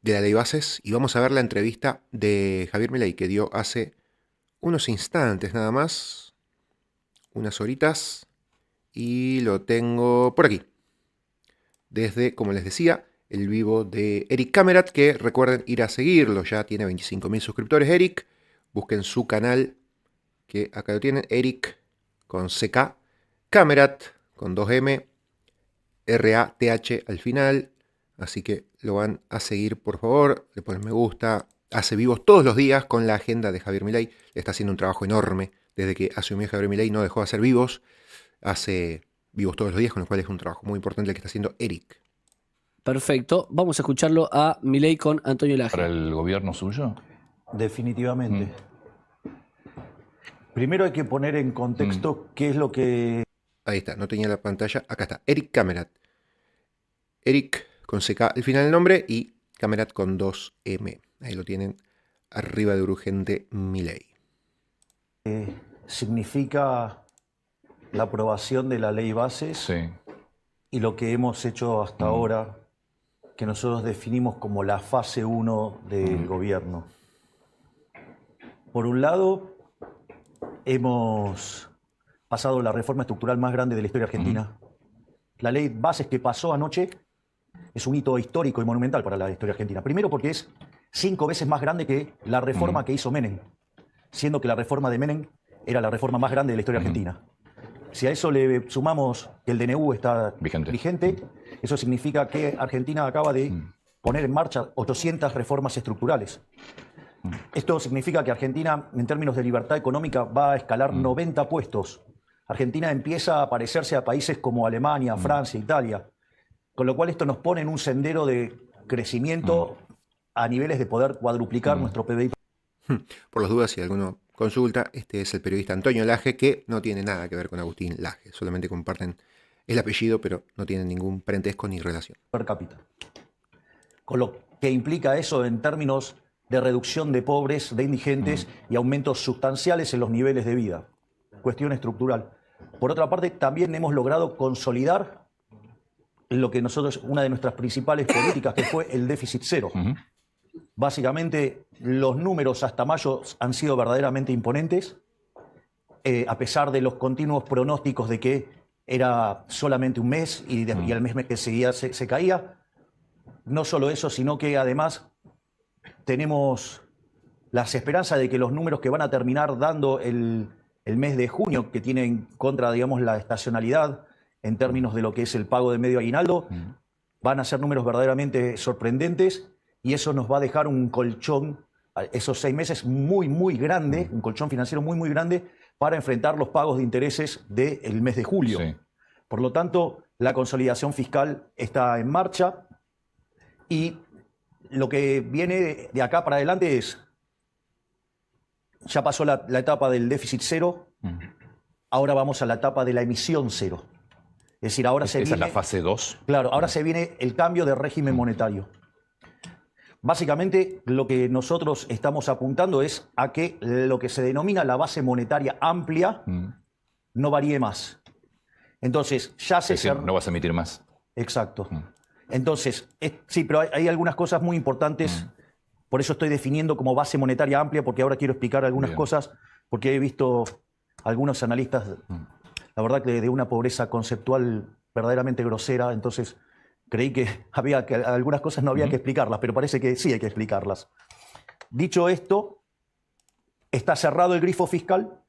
de la ley bases y vamos a ver la entrevista de Javier Milei que dio hace unos instantes nada más, unas horitas, y lo tengo por aquí, desde, como les decía, el vivo de Eric Camerat, que recuerden ir a seguirlo, ya tiene 25.000 suscriptores Eric, busquen su canal, que acá lo tienen, Eric con CK, Camerat con 2M, RATH al final, así que lo van a seguir por favor, le ponen me gusta, hace vivos todos los días con la agenda de Javier Milei, le está haciendo un trabajo enorme, desde que asumió Javier Milei no dejó de hacer vivos, hace vivos todos los días, con lo cual es un trabajo muy importante el que está haciendo Eric. Perfecto, vamos a escucharlo a Milei con Antonio Laje. ¿Para el gobierno suyo? Definitivamente. Primero hay que poner en contexto qué es lo que... Ahí está, no tenía la pantalla, acá está, Eric Camerat. Eric con CK al final del nombre y Camerat con 2M. Ahí lo tienen arriba de Urgente Milei. significa la aprobación de la ley bases Sí. y lo que hemos hecho hasta ahora, que nosotros definimos como la fase 1 del gobierno. Por un lado, hemos pasado la reforma estructural más grande de la historia argentina. La ley bases que pasó anoche es un hito histórico y monumental para la historia argentina. Primero porque es 5 veces más grande que la reforma que hizo Menem, siendo que la reforma de Menem era la reforma más grande de la historia argentina. Si a eso le sumamos que el DNU está vigente, eso significa que Argentina acaba de poner en marcha 800 reformas estructurales. Esto significa que Argentina, en términos de libertad económica, va a escalar 90 puestos. Argentina empieza a parecerse a países como Alemania, Francia, Italia. Con lo cual esto nos pone en un sendero de crecimiento a niveles de poder cuadruplicar nuestro PBI. Por las dudas, si alguno consulta, este es el periodista Antonio Laje, que no tiene nada que ver con Agustín Laje. Solamente comparten el apellido, pero no tienen ningún parentesco ni relación. Per cápita. Con lo que implica eso en términos de reducción de pobres, de indigentes y aumentos sustanciales en los niveles de vida. Cuestión estructural. Por otra parte, también hemos logrado consolidar lo que nosotros, una de nuestras principales políticas, que fue el déficit cero. Básicamente, los números hasta mayo han sido verdaderamente imponentes, a pesar de los continuos pronósticos de que era solamente un mes y al mes que seguía se caía. No solo eso, sino que además tenemos las esperanzas de que los números que van a terminar dando el mes de junio, que tiene en contra, digamos, la estacionalidad en términos de lo que es el pago de medio aguinaldo, van a ser números verdaderamente sorprendentes y eso nos va a dejar un colchón, esos 6 meses muy, muy grande, un colchón financiero muy, muy grande para enfrentar los pagos de intereses del mes de julio. Sí. Por lo tanto, la consolidación fiscal está en marcha y lo que viene de acá para adelante es, ya pasó la etapa del déficit cero, ahora vamos a la etapa de la emisión cero. Es decir, ahora se viene... ¿Esa es la fase 2? Claro, ahora se viene el cambio de régimen monetario. Básicamente, lo que nosotros estamos apuntando es a que lo que se denomina la base monetaria amplia no varíe más. Entonces, ya se... Es decir, no vas a emitir más. Exacto. Entonces, sí, pero hay algunas cosas muy importantes. Por eso estoy definiendo como base monetaria amplia, porque ahora quiero explicar algunas cosas, porque he visto algunos analistas, la verdad que de una pobreza conceptual verdaderamente grosera, entonces creí que algunas cosas no había que explicarlas, pero parece que sí hay que explicarlas. Dicho esto, está cerrado el grifo fiscal.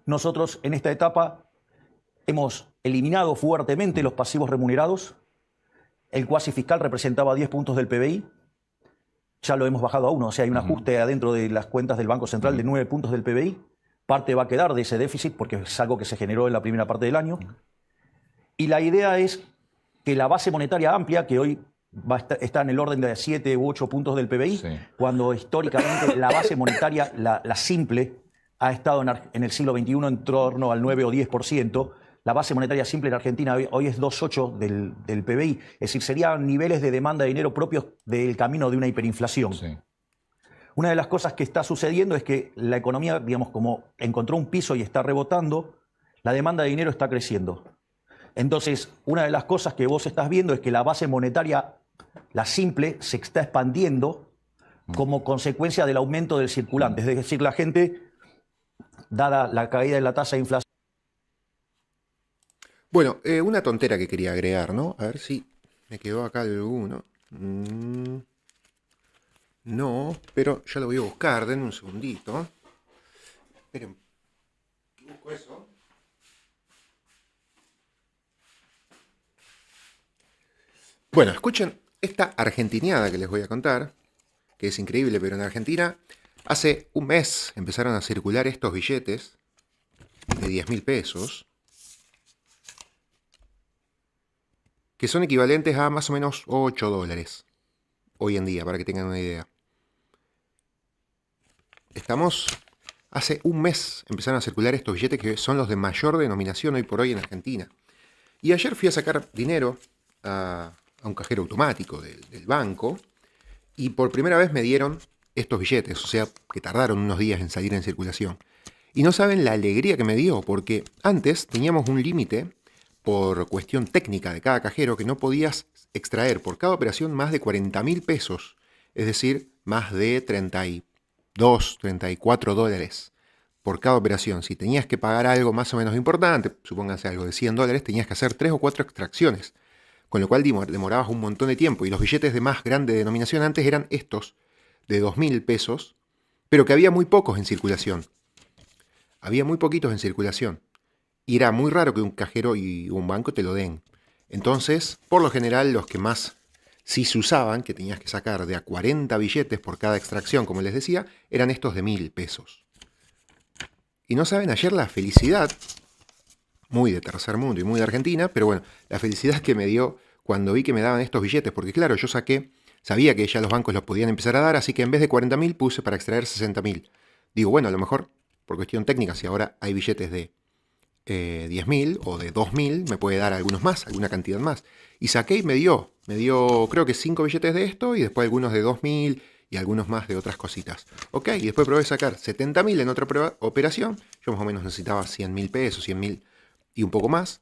Nosotros en esta etapa hemos eliminado fuertemente los pasivos remunerados. El cuasi fiscal representaba 10 puntos del PBI. Ya lo hemos bajado a 1. O sea, hay un ajuste adentro de las cuentas del Banco Central de 9 puntos del PBI. Parte va a quedar de ese déficit porque es algo que se generó en la primera parte del año. Y la idea es que la base monetaria amplia, que hoy está en el orden de 7 u 8 puntos del PBI, cuando históricamente la base monetaria, la simple, ha estado en el siglo XXI en torno al 9 o 10%. La base monetaria simple en Argentina hoy es 2,8 del PBI. Es decir, serían niveles de demanda de dinero propios del camino de una hiperinflación. Sí. Una de las cosas que está sucediendo es que la economía, digamos, como encontró un piso y está rebotando, la demanda de dinero está creciendo. Entonces, una de las cosas que vos estás viendo es que la base monetaria la simple, se está expandiendo como consecuencia del aumento del circulante. Es decir, la gente, dada la caída de la tasa de inflación. Bueno, una tontera que quería agregar, ¿no? A ver si me quedó acá alguno. No, pero ya lo voy a buscar. Denme un segundito. Esperen. Busco eso. Bueno, escuchen esta argentineada que les voy a contar, que es increíble, pero en Argentina hace un mes empezaron a circular estos billetes de 10.000 pesos, que son equivalentes a más o menos 8 dólares hoy en día, para que tengan una idea. Hace un mes empezaron a circular estos billetes que son los de mayor denominación hoy por hoy en Argentina. Y ayer fui a sacar dinero a un cajero automático del banco y por primera vez me dieron estos billetes, o sea, que tardaron unos días en salir en circulación. Y no saben la alegría que me dio, porque antes teníamos un límite por cuestión técnica de cada cajero que no podías extraer por cada operación más de 40.000 pesos, es decir, más de 32, 34 dólares por cada operación. Si tenías que pagar algo más o menos importante, supónganse algo de 100 dólares, tenías que hacer 3 o 4 extracciones, con lo cual demorabas un montón de tiempo. Y los billetes de más grande denominación antes eran estos, de 2.000 pesos, pero que había muy pocos en circulación. Había muy poquitos en circulación. Y era muy raro que un cajero y un banco te lo den. Entonces, por lo general, los que más sí se usaban, que tenías que sacar de a 40 billetes por cada extracción, como les decía, eran estos de 1.000 pesos. Y no saben ayer la felicidad, muy de tercer mundo y muy de Argentina, pero bueno, la felicidad que me dio cuando vi que me daban estos billetes, porque claro, yo sabía que ya los bancos los podían empezar a dar, así que en vez de 40.000 puse para extraer 60.000. Digo, bueno, a lo mejor, por cuestión técnica, si ahora hay billetes de 10.000 o de 2.000, me puede dar algunos más, alguna cantidad más. Y saqué y me dio creo que 5 billetes de esto y después algunos de 2.000 y algunos más de otras cositas. Ok, y después probé sacar 70.000 en otra operación. Yo más o menos necesitaba 100.000 pesos, 100.000 y un poco más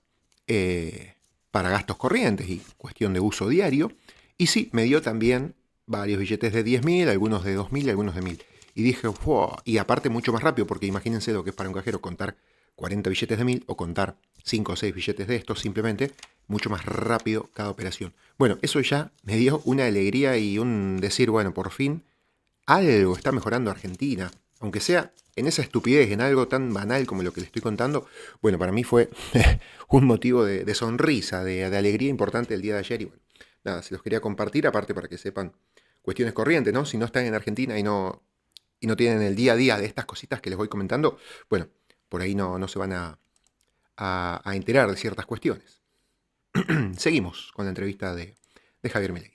para gastos corrientes y cuestión de uso diario. Y sí, me dio también varios billetes de 10.000, algunos de 2.000 y algunos de 1.000. Y dije, wow, y aparte mucho más rápido, porque imagínense lo que es para un cajero contar 40 billetes de 1.000 o contar 5 o 6 billetes de estos, simplemente mucho más rápido cada operación. Bueno, eso ya me dio una alegría y un decir, bueno, por fin algo está mejorando Argentina, aunque sea en esa estupidez, en algo tan banal como lo que les estoy contando. Bueno, para mí fue un motivo de sonrisa, de alegría importante el día de ayer y bueno, nada, se los quería compartir, aparte para que sepan cuestiones corrientes, ¿no? Si no están en Argentina y no tienen el día a día de estas cositas que les voy comentando, bueno, por ahí no se van a enterar de ciertas cuestiones. Seguimos con la entrevista de Javier Milei.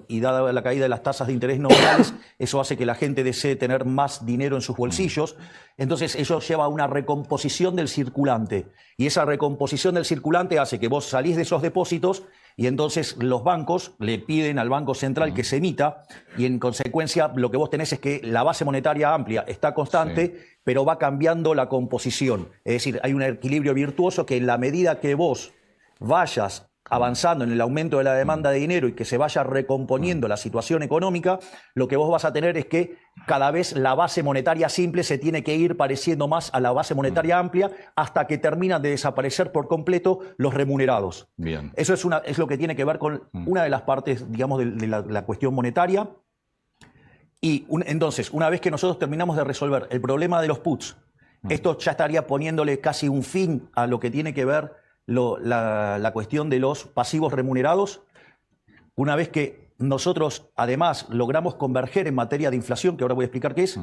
Y dada la caída de las tasas de interés nominales, eso hace que la gente desee tener más dinero en sus bolsillos. Entonces eso lleva a una recomposición del circulante. Y esa recomposición del circulante hace que vos salís de esos depósitos y entonces los bancos le piden al Banco Central que se emita y en consecuencia lo que vos tenés es que la base monetaria amplia está constante, pero va cambiando la composición. Es decir, hay un equilibrio virtuoso que en la medida que vos vayas avanzando en el aumento de la demanda de dinero y que se vaya recomponiendo la situación económica, lo que vos vas a tener es que cada vez la base monetaria simple se tiene que ir pareciendo más a la base monetaria amplia hasta que terminan de desaparecer por completo los remunerados. Bien. Eso es lo que tiene que ver con una de las partes, digamos, de la cuestión monetaria. Y entonces, una vez que nosotros terminamos de resolver el problema de los puts, esto ya estaría poniéndole casi un fin a lo que tiene que ver la cuestión de los pasivos remunerados. Una vez que nosotros además logramos converger en materia de inflación, que ahora voy a explicar qué es,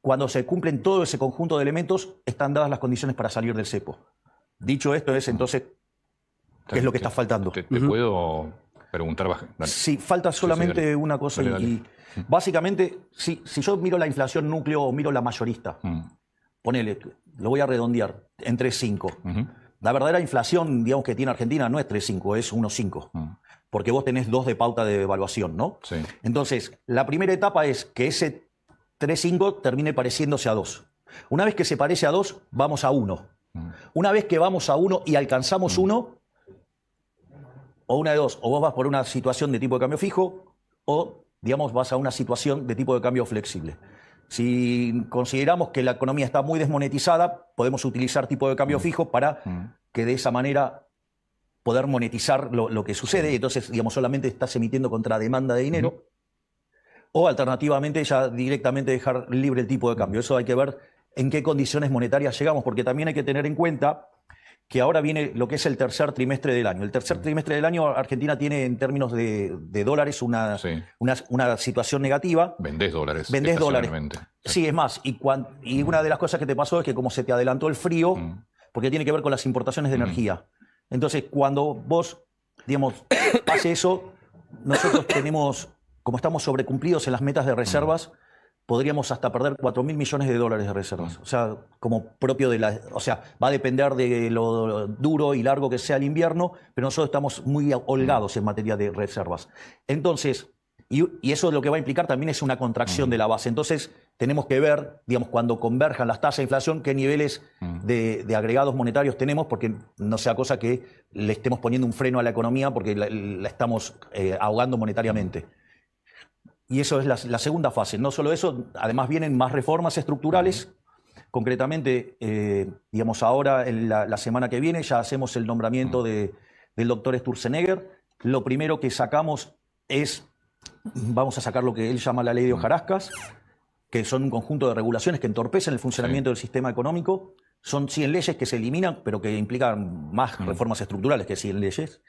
cuando se cumplen todo ese conjunto de elementos, están dadas las condiciones para salir del cepo. Dicho esto es entonces, ¿qué es lo que está faltando? ¿Te puedo preguntar? Dale. Sí, falta solamente dale. una cosa. Dale. Y básicamente, si yo miro la inflación núcleo o miro la mayorista, ponele, lo voy a redondear, en 3,5. La verdadera inflación, digamos, que tiene Argentina no es 3,5, es 1,5. Porque vos tenés 2 de pauta de devaluación, ¿no? Sí. Entonces, la primera etapa es que ese 3,5 termine pareciéndose a 2. Una vez que se parece a 2, vamos a 1. Una vez que vamos a 1 y alcanzamos 1, o una de dos, o vos vas por una situación de tipo de cambio fijo o, digamos, vas a una situación de tipo de cambio flexible. Si consideramos que la economía está muy desmonetizada, podemos utilizar tipo de cambio fijo para que de esa manera poder monetizar lo que sucede, y entonces, digamos, solamente estás emitiendo contra demanda de dinero, o alternativamente ya directamente dejar libre el tipo de cambio. Eso hay que ver en qué condiciones monetarias llegamos, porque también hay que tener en cuenta que ahora viene lo que es el tercer trimestre del año. El tercer trimestre del año Argentina tiene en términos de dólares una situación negativa. Vendés dólares. Vendés dólares. Sí, es más, y una de las cosas que te pasó es que como se te adelantó el frío, porque tiene que ver con las importaciones de energía. Entonces, cuando vos, digamos, pase eso, nosotros tenemos, como estamos sobrecumplidos en las metas de reservas, podríamos hasta perder 4.000 millones de dólares de reservas. O sea, como propio de la... O sea, va a depender de lo duro y largo que sea el invierno, pero nosotros estamos muy holgados en materia de reservas. Entonces, y eso lo que va a implicar también es una contracción de la base. Entonces, tenemos que ver, digamos, cuando converjan las tasas de inflación, qué niveles de agregados monetarios tenemos, porque no sea cosa que le estemos poniendo un freno a la economía porque la estamos ahogando monetariamente. Y eso es la segunda fase. No solo eso, además vienen más reformas estructurales. Concretamente, digamos, ahora, la semana que viene, ya hacemos el nombramiento del doctor Sturzenegger. Lo primero que sacamos es, vamos a sacar lo que él llama la ley de hojarascas, que son un conjunto de regulaciones que entorpecen el funcionamiento del sistema económico. Son 100 leyes que se eliminan, pero que implican más reformas estructurales que 100 leyes.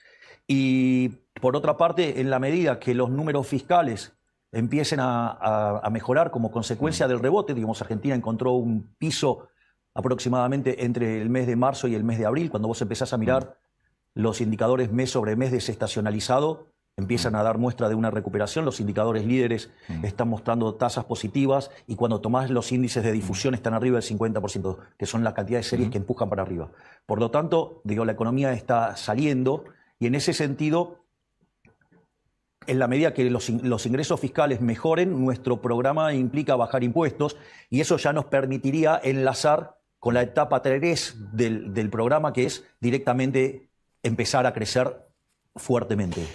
Y, por otra parte, en la medida que los números fiscales empiecen a mejorar como consecuencia del rebote. Digamos, Argentina encontró un piso aproximadamente entre el mes de marzo y el mes de abril. Cuando vos empezás a mirar los indicadores mes sobre mes desestacionalizado, empiezan a dar muestra de una recuperación. Los indicadores líderes están mostrando tasas positivas y cuando tomás los índices de difusión están arriba del 50%, que son la cantidad de series que empujan para arriba. Por lo tanto, digo, la economía está saliendo y en ese sentido, en la medida que los ingresos fiscales mejoren, nuestro programa implica bajar impuestos y eso ya nos permitiría enlazar con la etapa 3 del programa, que es directamente empezar a crecer fuertemente.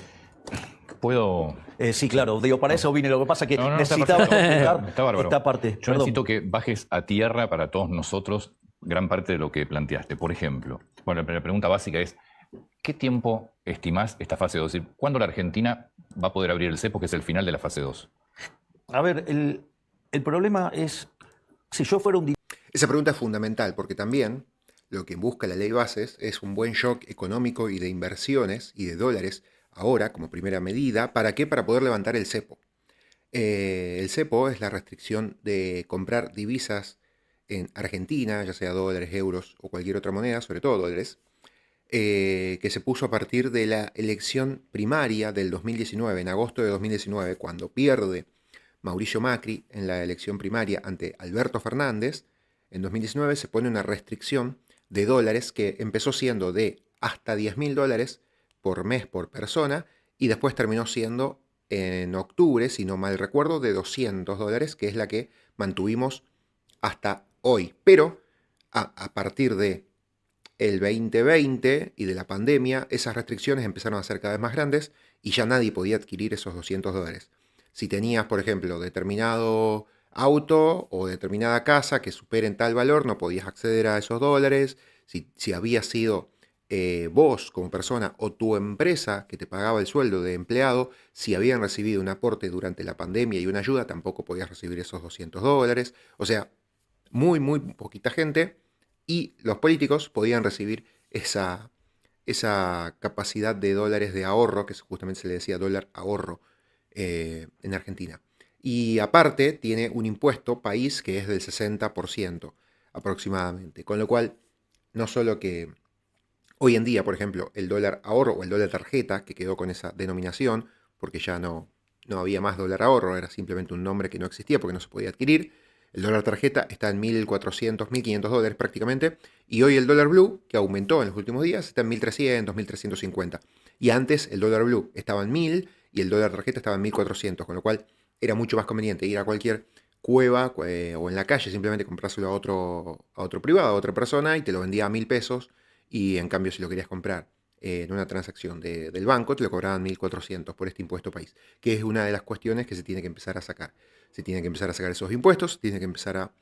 ¿Puedo...? Sí, claro. Digo, para eso vine. Lo que pasa es que necesitaba completar esta parte. Yo necesito que bajes a tierra para todos nosotros gran parte de lo que planteaste. Por ejemplo, bueno, la pregunta básica es, ¿qué tiempo estimás esta fase 2? Es decir, ¿cuándo la Argentina va a poder abrir el cepo, que es el final de la fase 2? A ver, el problema es, si yo fuera un... Esa pregunta es fundamental, porque también lo que busca la ley Bases es un buen shock económico y de inversiones y de dólares ahora, como primera medida. ¿Para qué? Para poder levantar el cepo. El cepo es la restricción de comprar divisas en Argentina, ya sea dólares, euros o cualquier otra moneda, sobre todo dólares, que se puso a partir de la elección primaria del 2019, en agosto de 2019, cuando pierde Mauricio Macri en la elección primaria ante Alberto Fernández. En 2019 se pone una restricción de dólares que empezó siendo de hasta 10.000 dólares por mes por persona y después terminó siendo en octubre, si no mal recuerdo, de 200 dólares, que es la que mantuvimos hasta hoy. Pero a partir de el 2020 y de la pandemia, esas restricciones empezaron a ser cada vez más grandes y ya nadie podía adquirir esos 200 dólares. Si tenías, por ejemplo, determinado auto o determinada casa que superen tal valor, no podías acceder a esos dólares. Si habías sido vos como persona o tu empresa que te pagaba el sueldo de empleado, si habían recibido un aporte durante la pandemia y una ayuda, tampoco podías recibir esos 200 dólares. O sea, muy poquita gente. Y los políticos podían recibir esa capacidad de dólares de ahorro, que justamente se le decía dólar ahorro en Argentina. Y aparte tiene un impuesto país que es del 60% aproximadamente. Con lo cual, no solo que hoy en día, por ejemplo, el dólar ahorro o el dólar tarjeta, que quedó con esa denominación, porque ya no había más dólar ahorro, era simplemente un nombre que no existía porque no se podía adquirir. El dólar tarjeta está en 1.400, 1.500 dólares prácticamente. Y hoy el dólar blue, que aumentó en los últimos días, está en 1.300, 1.350. Y antes el dólar blue estaba en 1.000 y el dólar tarjeta estaba en 1.400. Con lo cual era mucho más conveniente ir a cualquier cueva o en la calle, simplemente comprárselo a otro privado, a otra persona, y te lo vendía a 1.000 pesos. Y en cambio, si lo querías comprar en una transacción del banco, te lo cobraban 1.400 por este impuesto país, que es una de las cuestiones que se tiene que empezar a sacar. Se tiene que empezar a sacar esos impuestos, tiene que empezar a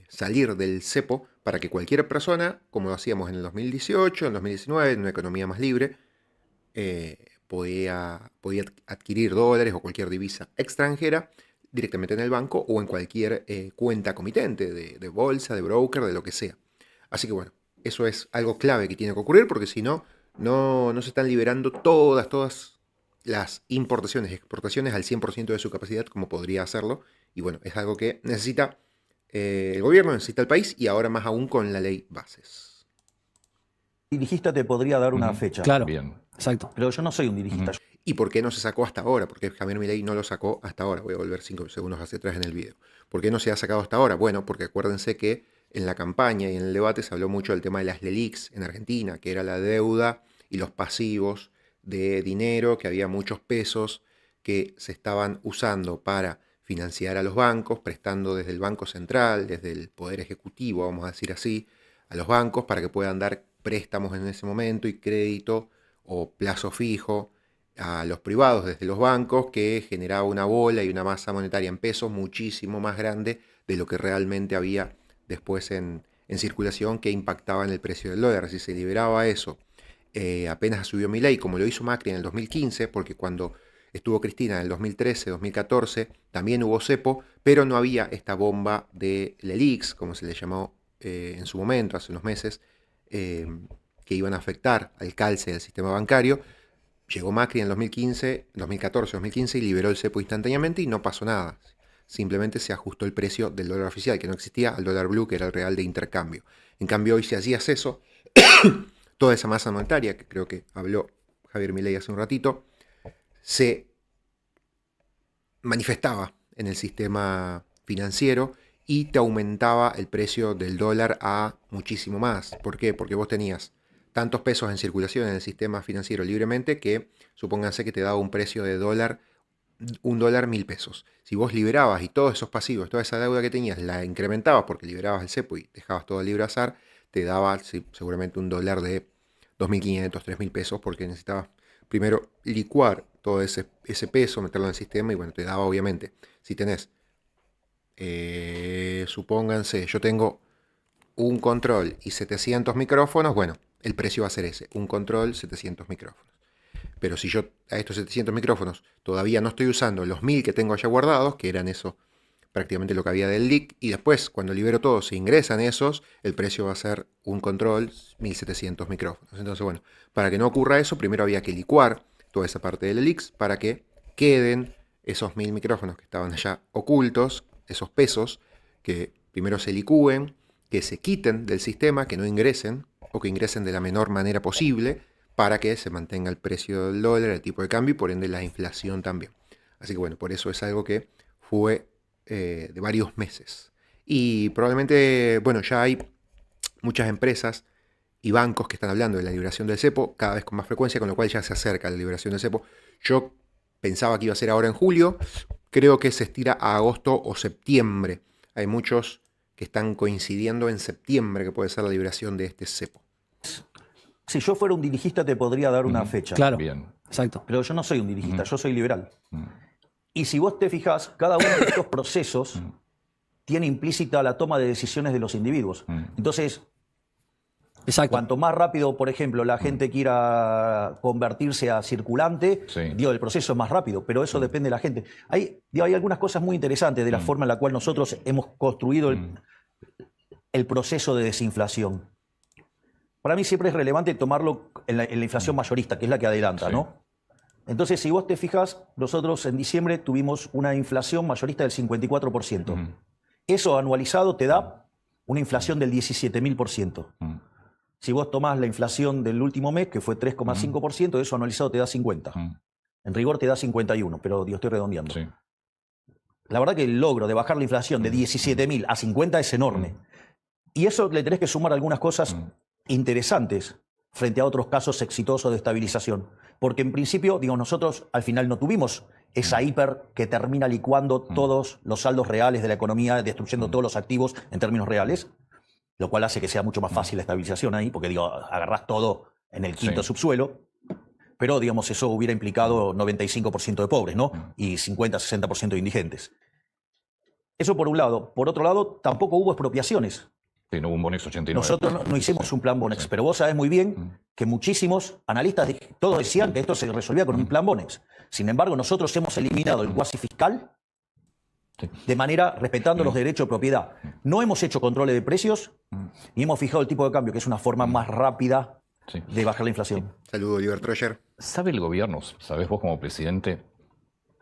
salir del cepo para que cualquier persona, como lo hacíamos en el 2018, en el 2019, en una economía más libre, podía adquirir dólares o cualquier divisa extranjera directamente en el banco o en cualquier cuenta comitente de bolsa, de broker, de lo que sea. Así que bueno, eso es algo clave que tiene que ocurrir porque si no, no se están liberando todas las importaciones y exportaciones al 100% de su capacidad como podría hacerlo. Y bueno, es algo que necesita el gobierno, necesita el país y ahora más aún con la ley Bases. Dirigista te podría dar una fecha. Claro, Bien. exacto. Pero yo no soy un dirigista. ¿Y por qué no se sacó hasta ahora? Porque Javier Milei no lo sacó hasta ahora. Voy a volver 5 segundos hacia atrás en el video. ¿Por qué no se ha sacado hasta ahora? Bueno, porque acuérdense que en la campaña y en el debate se habló mucho del tema de las LELIQs en Argentina, que era la deuda y los pasivos de dinero, que había muchos pesos que se estaban usando para financiar a los bancos, prestando desde el Banco Central, desde el Poder Ejecutivo, vamos a decir así, a los bancos para que puedan dar préstamos en ese momento y crédito o plazo fijo a los privados desde los bancos, que generaba una bola y una masa monetaria en pesos muchísimo más grande de lo que realmente había después en circulación, que impactaba en el precio del dólar. Si se liberaba eso, apenas subió Milei, como lo hizo Macri en el 2015, porque cuando estuvo Cristina en el 2013, 2014, también hubo cepo, pero no había esta bomba de LELIQs, como se le llamó en su momento, hace unos meses, que iban a afectar al calce del sistema bancario. Llegó Macri en el 2015, 2014, 2015 y liberó el cepo instantáneamente y no pasó nada. Simplemente se ajustó el precio del dólar oficial, que no existía, al dólar blue, que era el real de intercambio. En cambio, hoy si hacías eso, toda esa masa monetaria, que creo que habló Javier Milei hace un ratito, se manifestaba en el sistema financiero y te aumentaba el precio del dólar a muchísimo más. ¿Por qué? Porque vos tenías tantos pesos en circulación en el sistema financiero libremente que, supónganse que te daba un precio de dólar, $1 1.000 pesos. Si vos liberabas y todos esos pasivos, toda esa deuda que tenías, la incrementabas porque liberabas el cepo y dejabas todo libre azar, te daba seguramente un dólar de 2.500, 3.000 pesos porque necesitabas primero licuar todo ese peso, meterlo en el sistema y bueno, te daba obviamente. Si tenés, supónganse, yo tengo un control y 700 micrófonos, bueno, el precio va a ser ese, un control, 700 micrófonos. Pero si yo a estos 700 micrófonos todavía no estoy usando los 1.000 que tengo allá guardados, que eran eso prácticamente lo que había del leak, y después cuando libero todo se ingresan esos, el precio va a ser un control, 1.700 micrófonos. Entonces bueno, para que no ocurra eso, primero había que licuar toda esa parte del leaks para que queden esos 1.000 micrófonos que estaban allá ocultos, esos pesos, que primero se licúen, que se quiten del sistema, que no ingresen, o que ingresen de la menor manera posible, para que se mantenga el precio del dólar, el tipo de cambio y por ende la inflación también. Así que bueno, por eso es algo que fue de varios meses. Y probablemente, bueno, ya hay muchas empresas y bancos que están hablando de la liberación del cepo cada vez con más frecuencia, con lo cual ya se acerca la liberación del cepo. Yo pensaba que iba a ser ahora en julio, creo que se estira a agosto o septiembre. Hay muchos que están coincidiendo en septiembre que puede ser la liberación de este cepo. Si yo fuera un dirigista te podría dar una fecha. Claro, Bien. exacto. Pero yo no soy un dirigista, yo soy liberal. Y si vos te fijás, cada uno de estos procesos tiene implícita la toma de decisiones de los individuos. Entonces, Exacto. cuanto más rápido, por ejemplo, la gente quiera convertirse a circulante, Sí. digo, el proceso es más rápido, pero eso depende de la gente. Hay algunas cosas muy interesantes de la forma en la cual nosotros hemos construido el proceso de desinflación. Para mí siempre es relevante tomarlo en la inflación mayorista, que es la que adelanta, Sí. ¿no? Entonces, si vos te fijas, nosotros en diciembre tuvimos una inflación mayorista del 54%. Eso anualizado te da una inflación del 17.000%. Si vos tomás la inflación del último mes, que fue 3,5%, eso anualizado te da 50. En rigor te da 51, pero yo estoy redondeando. Sí. La verdad que el logro de bajar la inflación de 17.000 a 50 es enorme. Y eso le tenés que sumar algunas cosas interesantes frente a otros casos exitosos de estabilización. Porque en principio, digo, nosotros al final no tuvimos esa hiper que termina licuando todos los saldos reales de la economía, destruyendo todos los activos en términos reales, lo cual hace que sea mucho más fácil la estabilización ahí, porque digo, agarrás todo en el quinto Sí. subsuelo, pero digamos eso hubiera implicado 95% de pobres, ¿no? Y 50-60% de indigentes. Eso por un lado. Por otro lado, tampoco hubo expropiaciones. Sí, no hubo un Bonex 89. Nosotros no hicimos un plan Bonex, Sí. pero vos sabés muy bien que muchísimos analistas, todos decían que esto se resolvía con un plan Bonex. Sin embargo, nosotros hemos eliminado el cuasi fiscal Sí. de manera respetando los derechos de propiedad. No hemos hecho controles de precios ni hemos fijado el tipo de cambio, que es una forma más rápida Sí. de bajar la inflación. Saludo, Oliver Troyer. ¿Sabe el gobierno, sabés vos como presidente,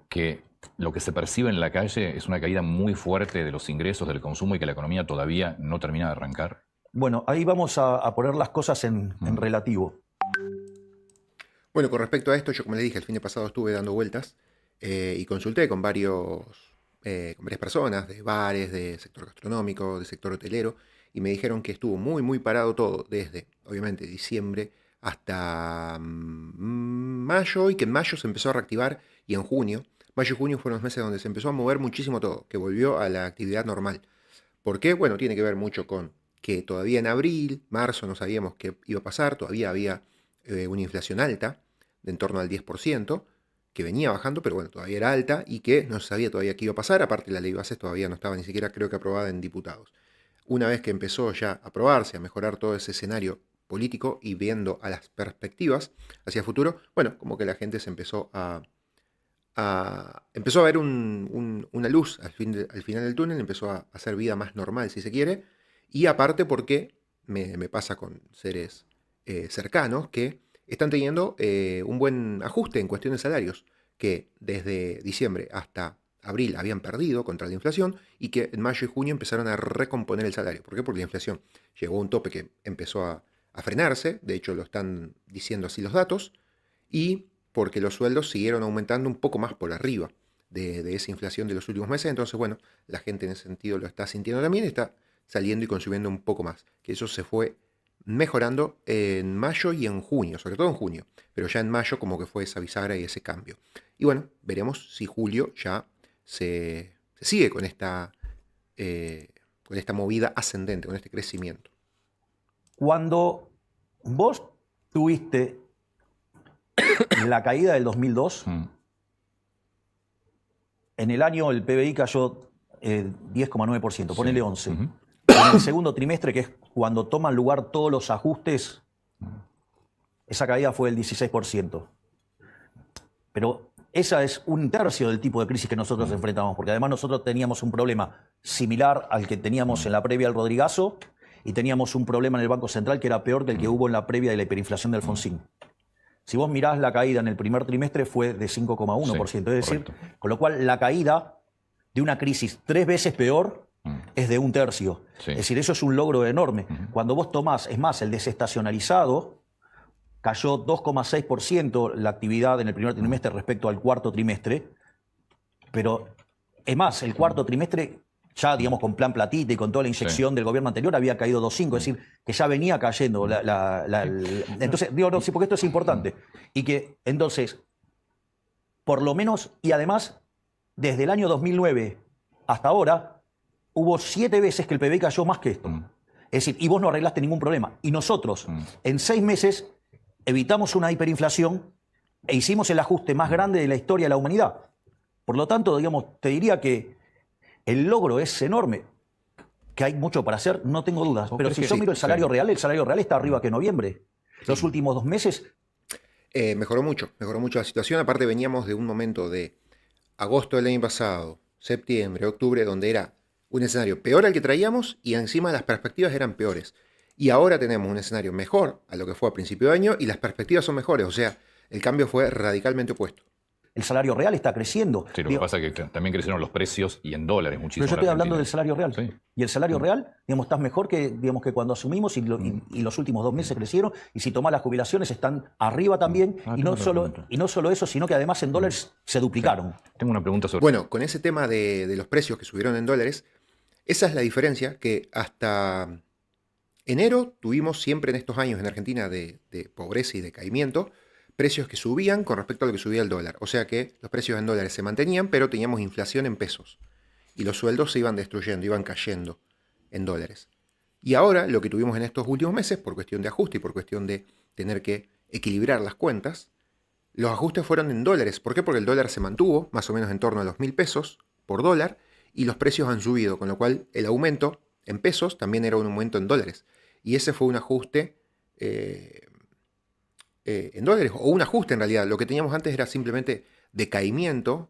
que lo que se percibe en la calle es una caída muy fuerte de los ingresos, del consumo y que la economía todavía no termina de arrancar? Bueno, ahí vamos a poner las cosas en relativo. Bueno, con respecto a esto, yo como les dije, el fin de pasado estuve dando vueltas y consulté con varias personas de bares, de sector gastronómico, de sector hotelero, y me dijeron que estuvo muy, muy parado todo, desde, obviamente, diciembre hasta mayo, y que en mayo se empezó a reactivar, y en junio, mayo y junio fueron los meses donde se empezó a mover muchísimo todo, que volvió a la actividad normal. ¿Por qué? Bueno, tiene que ver mucho con que todavía en abril, marzo no sabíamos qué iba a pasar, todavía había una inflación alta, de en torno al 10%, que venía bajando, pero bueno, todavía era alta y que no se sabía todavía qué iba a pasar. Aparte, la ley bases todavía no estaba ni siquiera, creo que aprobada en diputados. Una vez que empezó ya a aprobarse, a mejorar todo ese escenario político y viendo a las perspectivas hacia el futuro, bueno, como que la gente se empezó empezó a ver una luz al final del túnel, empezó a hacer vida más normal, si se quiere, y aparte porque me pasa con seres cercanos que están teniendo un buen ajuste en cuestión de salarios, que desde diciembre hasta abril habían perdido contra la inflación y que en mayo y junio empezaron a recomponer el salario. ¿Por qué? Porque la inflación llegó a un tope que empezó a frenarse, de hecho lo están diciendo así los datos, y porque los sueldos siguieron aumentando un poco más por arriba de esa inflación de los últimos meses. Entonces, bueno, la gente en ese sentido lo está sintiendo también, está saliendo y consumiendo un poco más. Que eso se fue mejorando en mayo y en junio, sobre todo en junio, pero ya en mayo como que fue esa bisagra y ese cambio. Y bueno, veremos si julio ya se sigue con esta movida ascendente, con este crecimiento. Cuando vos tuviste la caída del 2002, en el año el PBI cayó 10,9%, ponele 11%. En el segundo trimestre, que es cuando toman lugar todos los ajustes, esa caída fue del 16%. Pero esa es un tercio del tipo de crisis que nosotros enfrentamos, porque además nosotros teníamos un problema similar al que teníamos en la previa del Rodrigazo y teníamos un problema en el Banco Central que era peor que el que hubo en la previa de la hiperinflación de Alfonsín. Si vos mirás la caída en el primer trimestre fue de 5,1%, Sí, es decir, correcto. con lo cual la caída de una crisis 3 veces peor es de un tercio. Sí. Es decir, eso es un logro enorme. Cuando vos tomás, es más, el desestacionalizado cayó 2,6% la actividad en el primer trimestre respecto al cuarto trimestre, pero es más, el cuarto trimestre ya, digamos, con plan platita y con toda la inyección del gobierno anterior había caído 2,5, es decir, que ya venía cayendo. Entonces, digo, no, sí, porque esto es importante. Y que, entonces, por lo menos, y además, desde el año 2009 hasta ahora, hubo 7 veces que el PBI cayó más que esto. Es decir, y vos no arreglaste ningún problema. Y nosotros, en 6 meses, evitamos una hiperinflación e hicimos el ajuste más grande de la historia de la humanidad. Por lo tanto, digamos, te diría que el logro es enorme. Que hay mucho para hacer, no tengo dudas. Pero si yo miro el salario real está arriba que en noviembre. Los últimos 2 meses... Mejoró mucho la situación. Aparte veníamos de un momento de agosto del año pasado, septiembre, octubre, donde era un escenario peor al que traíamos y encima las perspectivas eran peores. Y ahora tenemos un escenario mejor a lo que fue a principio de año y las perspectivas son mejores. O sea, el cambio fue radicalmente opuesto. El salario real está creciendo. Sí, lo que pasa es que también crecieron los precios y en dólares muchísimo. Pero yo estoy hablando del salario real. Sí. Y el salario real, digamos, estás mejor que, digamos, que cuando asumimos y los últimos 2 meses crecieron. Y si tomás las jubilaciones están arriba también. Y no solo eso, sino que además en dólares se duplicaron. Tengo una pregunta sobre... Bueno, con ese tema de los precios que subieron en dólares, esa es la diferencia que hasta enero tuvimos siempre en estos años en Argentina de pobreza y decaimiento, precios que subían con respecto a lo que subía el dólar. O sea que los precios en dólares se mantenían, pero teníamos inflación en pesos. Y los sueldos se iban destruyendo, iban cayendo en dólares. Y ahora lo que tuvimos en estos últimos meses, por cuestión de ajuste y por cuestión de tener que equilibrar las cuentas. Los ajustes fueron en dólares. ¿Por qué? Porque el dólar se mantuvo más o menos en torno a los 1.000 pesos por dólar y los precios han subido, con lo cual el aumento en pesos también era un aumento en dólares. Y ese fue un ajuste en dólares, o un ajuste en realidad. Lo que teníamos antes era simplemente decaimiento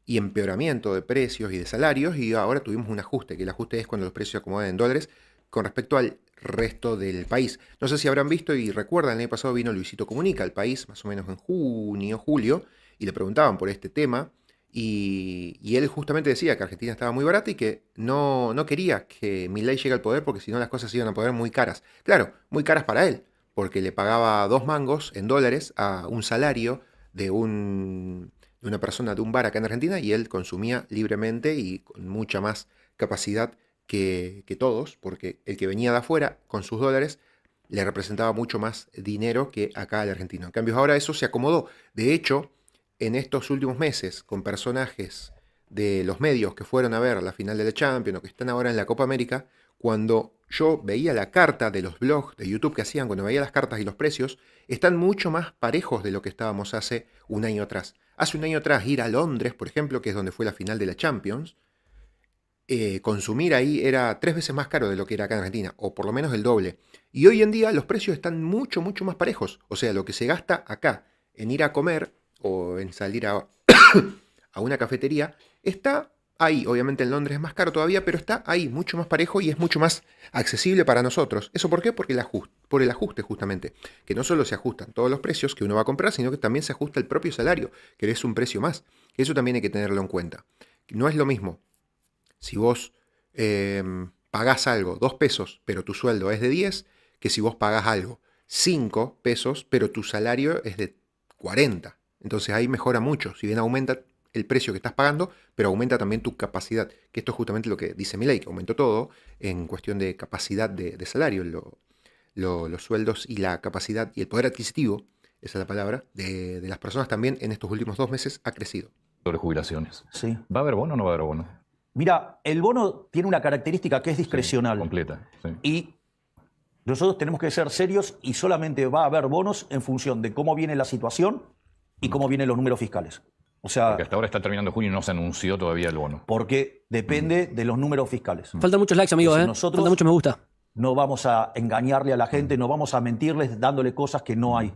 y empeoramiento de precios y de salarios, y ahora tuvimos un ajuste, que el ajuste es cuando los precios se acomodan en dólares con respecto al resto del país. No sé si habrán visto y recuerdan, el año pasado vino Luisito Comunica al país, más o menos en junio, julio, y le preguntaban por este tema, y él justamente decía que Argentina estaba muy barata y que no quería que Milei llegue al poder porque si no las cosas iban a poner muy caras. Claro, muy caras para él, porque le pagaba 2 mangos en dólares a un salario de una persona de un bar acá en Argentina y él consumía libremente y con mucha más capacidad que todos, porque el que venía de afuera con sus dólares le representaba mucho más dinero que acá al argentino. En cambio ahora eso se acomodó. De hecho, en estos últimos meses, con personajes de los medios que fueron a ver la final de la Champions o que están ahora en la Copa América, cuando yo veía la carta de los blogs de YouTube que hacían, cuando veía las cartas y los precios, están mucho más parejos de lo que estábamos hace un año atrás. Hace un año atrás ir a Londres, por ejemplo, que es donde fue la final de la Champions, consumir ahí era 3 veces más caro de lo que era acá en Argentina, o por lo menos el doble. Y hoy en día los precios están mucho más parejos. O sea, lo que se gasta acá en ir a comer o en salir a una cafetería, está ahí. Obviamente en Londres es más caro todavía, pero está ahí, mucho más parejo y es mucho más accesible para nosotros. ¿Eso por qué? Porque por el ajuste justamente. Que no solo se ajustan todos los precios que uno va a comprar, sino que también se ajusta el propio salario, que es un precio más. Eso también hay que tenerlo en cuenta. No es lo mismo si vos pagás algo 2 pesos, pero tu sueldo es de 10, que si vos pagás algo 5 pesos, pero tu salario es de 40. Entonces ahí mejora mucho. Si bien aumenta el precio que estás pagando, pero aumenta también tu capacidad. Que esto es justamente lo que dice Milei, que aumentó todo en cuestión de capacidad de salario. Los sueldos y la capacidad y el poder adquisitivo, esa es la palabra, de las personas también en estos últimos 2 meses ha crecido. Sobre jubilaciones. Sí. ¿Va a haber bono o no va a haber bono? Mira, el bono tiene una característica que es discrecional. Sí, completa. Sí. Y nosotros tenemos que ser serios y solamente va a haber bonos en función de cómo viene la situación y cómo vienen los números fiscales. O sea, porque hasta ahora está terminando junio y no se anunció todavía el bono. Porque depende de los números fiscales. Faltan muchos likes, amigos. Entonces, nosotros Faltan muchos me gusta. no vamos a engañarle a la gente, no vamos a mentirles dándole cosas que no hay.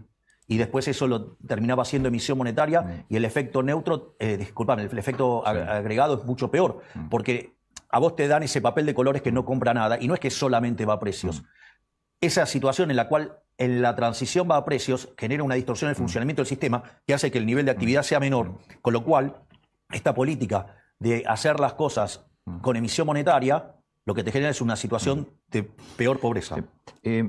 Y después eso lo terminaba siendo emisión monetaria y el efecto neutro, disculpame, el efecto agregado es mucho peor. Porque a vos te dan ese papel de colores que no compra nada y no es que solamente va a precios. Esa situación en la cual en la transición va a precios genera una distorsión en el funcionamiento del sistema que hace que el nivel de actividad sea menor, con lo cual esta política de hacer las cosas con emisión monetaria lo que te genera es una situación de peor pobreza.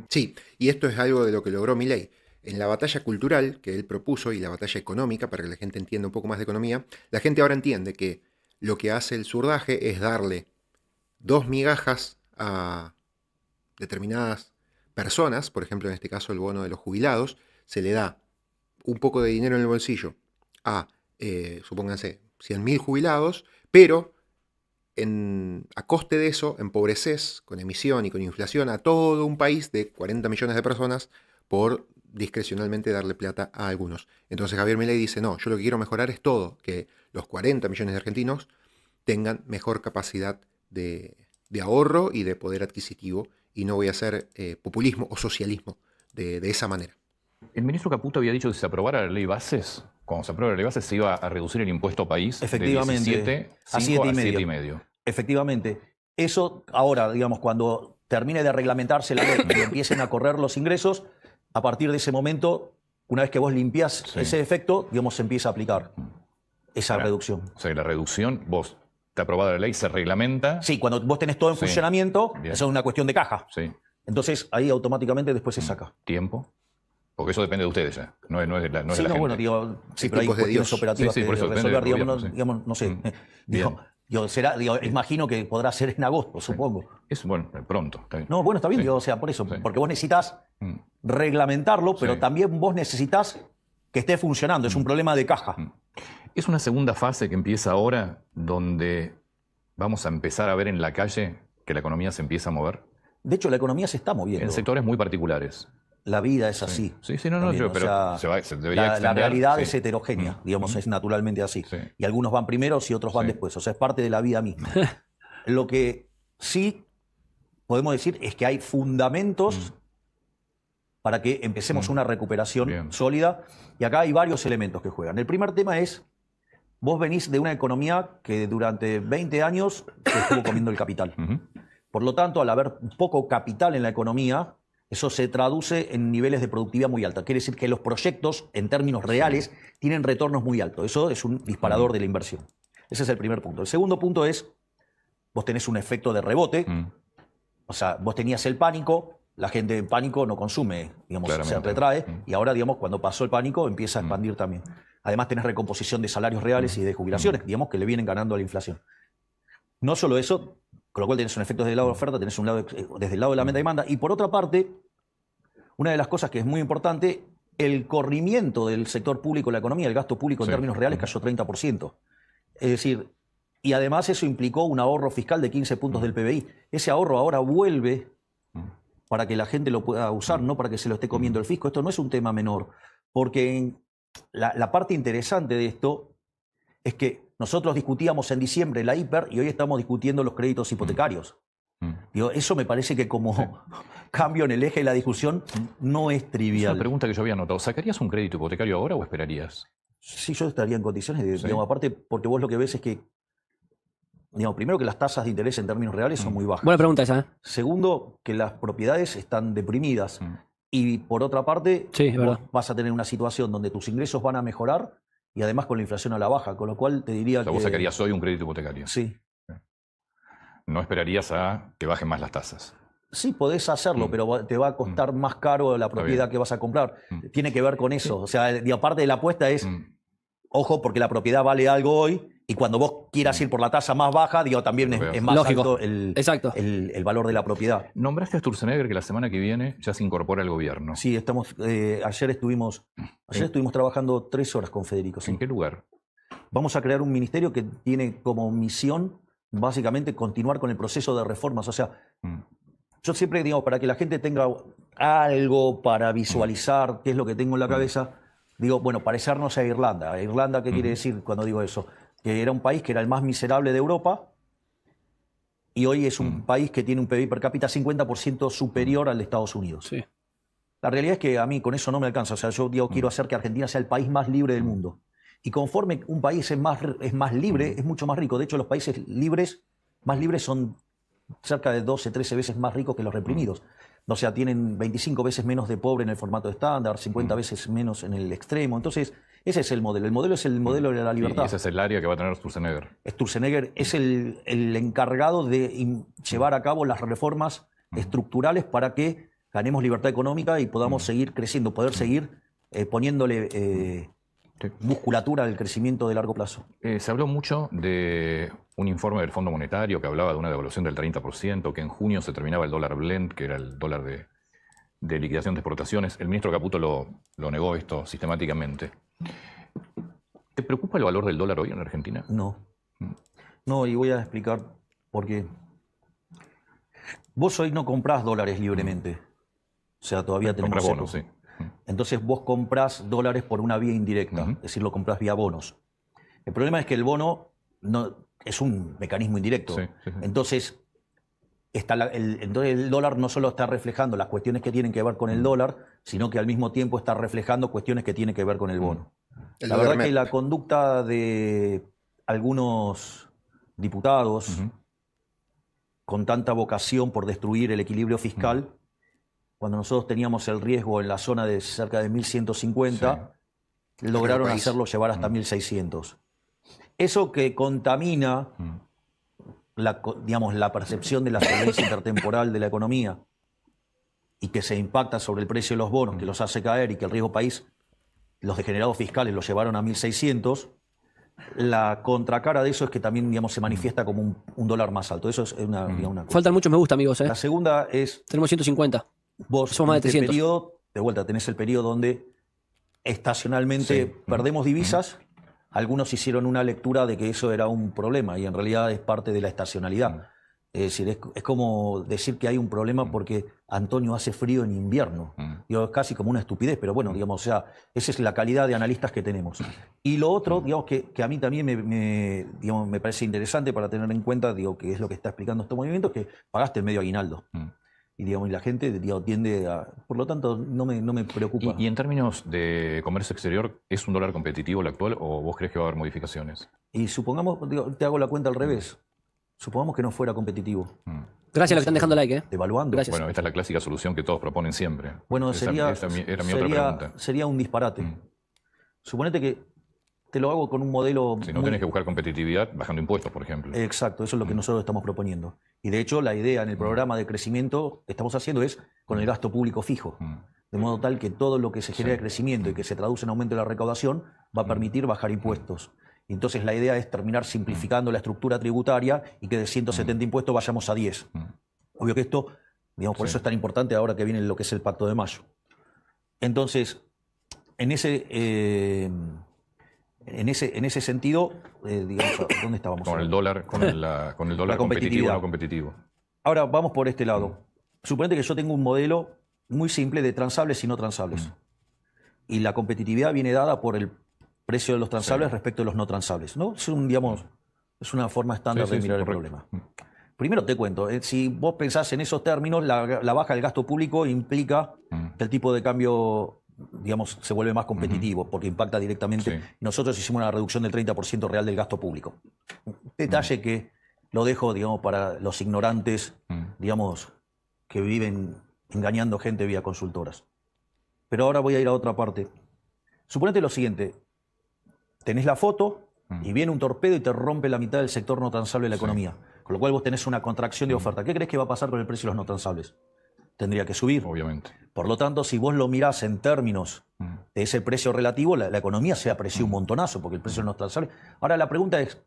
Sí, y esto es algo de lo que logró Milei. En la batalla cultural que él propuso y la batalla económica, para que la gente entienda un poco más de economía, la gente ahora entiende que lo que hace el surdaje es darle 2 migajas a determinadas personas, por ejemplo en este caso el bono de los jubilados, se le da un poco de dinero en el bolsillo a, supónganse, 100.000 jubilados, pero a coste de eso empobreces con emisión y con inflación a todo un país de 40 millones de personas por discrecionalmente darle plata a algunos. Entonces Javier Milei dice, no, yo lo que quiero mejorar es todo, que los 40 millones de argentinos tengan mejor capacidad de ahorro y de poder adquisitivo, y no voy a hacer populismo o socialismo de esa manera. El ministro Caputo había dicho que si se aprobara la ley Bases, cuando se apruebe la ley Bases se iba a reducir el impuesto país de 17 a 7,5. Efectivamente. Eso ahora, digamos, cuando termine de reglamentarse la ley y empiecen a correr los ingresos, a partir de ese momento, una vez que vos limpiás ese efecto, digamos, se empieza a aplicar esa reducción. O sea, la reducción, vos, está aprobada la ley, se reglamenta. Sí, cuando vos tenés todo en funcionamiento, bien. eso es una cuestión de caja. Sí. Entonces, ahí automáticamente después se saca. ¿Tiempo? Porque eso depende de ustedes ya, no es de la gente. Bueno, digo, sí, pero hay cuestiones operativas que resolver, digamos, no sé. Imagino que podrá ser en agosto, supongo. Es bueno, pronto. Está bien. No, bueno, está bien, digo, o sea, por eso, porque vos necesitas reglamentarlo, pero también vos necesitas que esté funcionando, es un problema de caja. Es una segunda fase que empieza ahora, donde vamos a empezar a ver en la calle que la economía se empieza a mover. De hecho, la economía se está moviendo. En sectores muy particulares. la vida es así. Sí, sí, no, también, pero se debería la extender. realidad Sí. es heterogénea, digamos, es naturalmente así. Sí. Y algunos van primeros y otros van Sí. después. O sea, es parte de la vida misma. Lo que sí podemos decir es que hay fundamentos para que empecemos una recuperación Bien. sólida. Y acá hay varios elementos que juegan. El primer tema es, vos venís de una economía que durante 20 años se estuvo comiendo el capital. Ujú. Por lo tanto, al haber poco capital en la economía, eso se traduce en niveles de productividad muy altos. Quiere decir que los proyectos, en términos reales, tienen retornos muy altos. Eso es un disparador de la inversión. Ese es el primer punto. El segundo punto es, vos tenés un efecto de rebote. O sea, vos tenías el pánico, la gente en pánico no consume, digamos, se Claramente. retrae. Y ahora, digamos, cuando pasó el pánico, empieza a expandir también. Además, tenés recomposición de salarios reales y de jubilaciones, digamos, que le vienen ganando a la inflación. No solo eso, con lo cual tenés un efecto desde el lado de la oferta, tenés un lado desde el lado de la demanda. Y por otra parte, una de las cosas que es muy importante, el corrimiento del sector público de la economía, el gasto público en términos reales cayó 30%. Es decir, y además eso implicó un ahorro fiscal de 15 puntos del PBI. Ese ahorro ahora vuelve para que la gente lo pueda usar, no para que se lo esté comiendo el fisco. Esto no es un tema menor, porque la parte interesante de esto es que nosotros discutíamos en diciembre la hiper y hoy estamos discutiendo los créditos hipotecarios. Digo, eso me parece que como cambio en el eje de la discusión no es Es trivial. una pregunta que yo había notado. ¿Sacarías un crédito hipotecario ahora o esperarías? Sí, yo estaría en condiciones de, digamos, aparte, porque vos lo que ves es que, digamos, primero que las tasas de interés en términos reales son muy bajas. Buena pregunta esa, ¿eh? Segundo, que las propiedades están deprimidas. Y por otra parte, Sí, es vos verdad. vas a tener una situación donde tus ingresos van a mejorar y además con la inflación a la baja, con lo cual te diría O sea, que... vos sacarías hoy un crédito hipotecario. Sí. No esperarías a que bajen más las tasas. Sí, podés hacerlo, pero te va a costar más caro la propiedad bien. que vas a comprar. Tiene que ver con eso. O sea, y aparte de la apuesta es, ojo, porque la propiedad vale algo hoy y cuando vos quieras ir por la tasa más baja, digo, también es más Lógico. alto Exacto. el valor de la propiedad. Nombraste a Sturzenegger que la semana que viene ya se incorpora al gobierno. Sí, ayer estuvimos trabajando 3 horas con Federico. Sí. ¿En qué lugar? Vamos a crear un ministerio que tiene como misión básicamente continuar con el proceso de reformas. O sea, yo siempre digo, para que la gente tenga algo para visualizar qué es lo que tengo en la cabeza, digo, bueno, parecernos a Irlanda. ¿Irlanda qué quiere decir cuando digo eso? Que era un país que era el más miserable de Europa y hoy es un país que tiene un PIB per cápita 50% superior al de Estados Unidos. Sí. La realidad es que a mí con eso no me alcanza. O sea, yo digo, quiero hacer que Argentina sea el país más libre del mundo. Y conforme un país es más libre, es mucho más rico. De hecho, los países más libres son cerca de 12, 13 veces más ricos que los reprimidos. O sea, tienen 25 veces menos de pobre en el formato estándar, 50 veces menos en el extremo. Entonces, ese es el modelo. El modelo es el modelo de la libertad. Y ese es el área que va a tener Sturzenegger. Sturzenegger es el encargado de llevar a cabo las reformas estructurales para que ganemos libertad económica y podamos seguir creciendo, poder seguir poniéndole musculatura al crecimiento de largo plazo. Se habló mucho de un informe del Fondo Monetario que hablaba de una devaluación del 30%, que en junio se terminaba el dólar blend, que era el dólar de liquidación de exportaciones. El ministro Caputo lo negó esto sistemáticamente. ¿Te preocupa el valor del dólar hoy en Argentina? No. No, y voy a explicar por qué. Vos hoy no comprás dólares libremente. O sea, todavía tenemos... Comprar bonos, sí. Entonces vos comprás dólares por una vía indirecta, es decir, lo comprás vía bonos. El problema es que el bono no, es un mecanismo indirecto. Sí, sí, sí. Entonces, entonces el dólar no solo está reflejando las cuestiones que tienen que ver con el dólar, sino que al mismo tiempo está reflejando cuestiones que tienen que ver con el bono. La verdad que la conducta de algunos diputados con tanta vocación por destruir el equilibrio fiscal, cuando nosotros teníamos el riesgo en la zona de cerca de 1150, lograron hacerlo llevar hasta 1600. Eso que contamina la percepción de la solvencia intertemporal de la economía y que se impacta sobre el precio de los bonos, que los hace caer y que el riesgo país, los degenerados fiscales los llevaron a 1600, la contracara de eso es que también, digamos, se manifiesta como un dólar más alto. Eso es una cosa. Faltan muchos me gusta, amigos. La segunda es... Tenemos 150. Vos Somos más de en este 300. periodo, de vuelta, tenés el periodo donde estacionalmente perdemos divisas. Algunos hicieron una lectura de que eso era un problema y en realidad es parte de la estacionalidad. Es decir, es como decir que hay un problema porque Antonio hace frío en invierno. Digo, es casi como una estupidez, pero bueno, digamos, o sea, esa es la calidad de analistas que tenemos. Y lo otro, digamos, que a mí también digamos, me parece interesante para tener en cuenta, digo, que es lo que está explicando este movimiento, es que pagaste el medio aguinaldo. Y, digamos, y la gente, digamos, tiende a... Por lo tanto, no me preocupa. Y en términos de comercio exterior, ¿es un dólar competitivo el actual o vos crees que va a haber modificaciones? Y supongamos, digo, te hago la cuenta al revés. Supongamos que no fuera competitivo. Gracias a los que están dejando like, ¿eh? Devaluando. Gracias. Bueno, esta es la clásica solución que todos proponen siempre. Bueno, Esa era mi otra pregunta. sería un disparate. Suponete que te lo hago con un modelo... Si no tenés que buscar competitividad bajando impuestos, por ejemplo. Exacto, eso es lo que nosotros estamos proponiendo. Y de hecho, la idea en el programa de crecimiento que estamos haciendo es con el gasto público fijo. De modo tal que todo lo que se genera de crecimiento y que se traduce en aumento de la recaudación va a permitir bajar impuestos. Y entonces la idea es terminar simplificando la estructura tributaria y que de 170 impuestos vayamos a 10. Obvio que esto, digamos, por eso es tan importante ahora que viene lo que es el Pacto de Mayo. Entonces, en ese sentido, digamos, ¿dónde estábamos? Con el dólar, con el dólar competitivo o no competitivo. Ahora vamos por este lado. Suponete que yo tengo un modelo muy simple de transables y no transables. Y la competitividad viene dada por el precio de los transables respecto de los no transables, ¿no? Es es una forma estándar de mirar el problema. Primero te cuento, si vos pensás en esos términos, la baja del gasto público implica que el tipo de cambio, digamos, se vuelve más competitivo, porque impacta directamente. Nosotros hicimos una reducción del 30% real del gasto público. Detalle que lo dejo, digamos, para los ignorantes, digamos, que viven engañando gente vía consultoras. Pero ahora voy a ir a otra parte. Suponete lo siguiente. Tenés la foto y viene un torpedo y te rompe la mitad del sector no transable de la economía. Con lo cual vos tenés una contracción de oferta. ¿Qué crees que va a pasar con el precio de los no transables? Tendría que subir. Obviamente. Por lo tanto, si vos lo mirás en términos de ese precio relativo, la economía se apreció un montonazo porque el precio de los no transable. Ahora la pregunta es,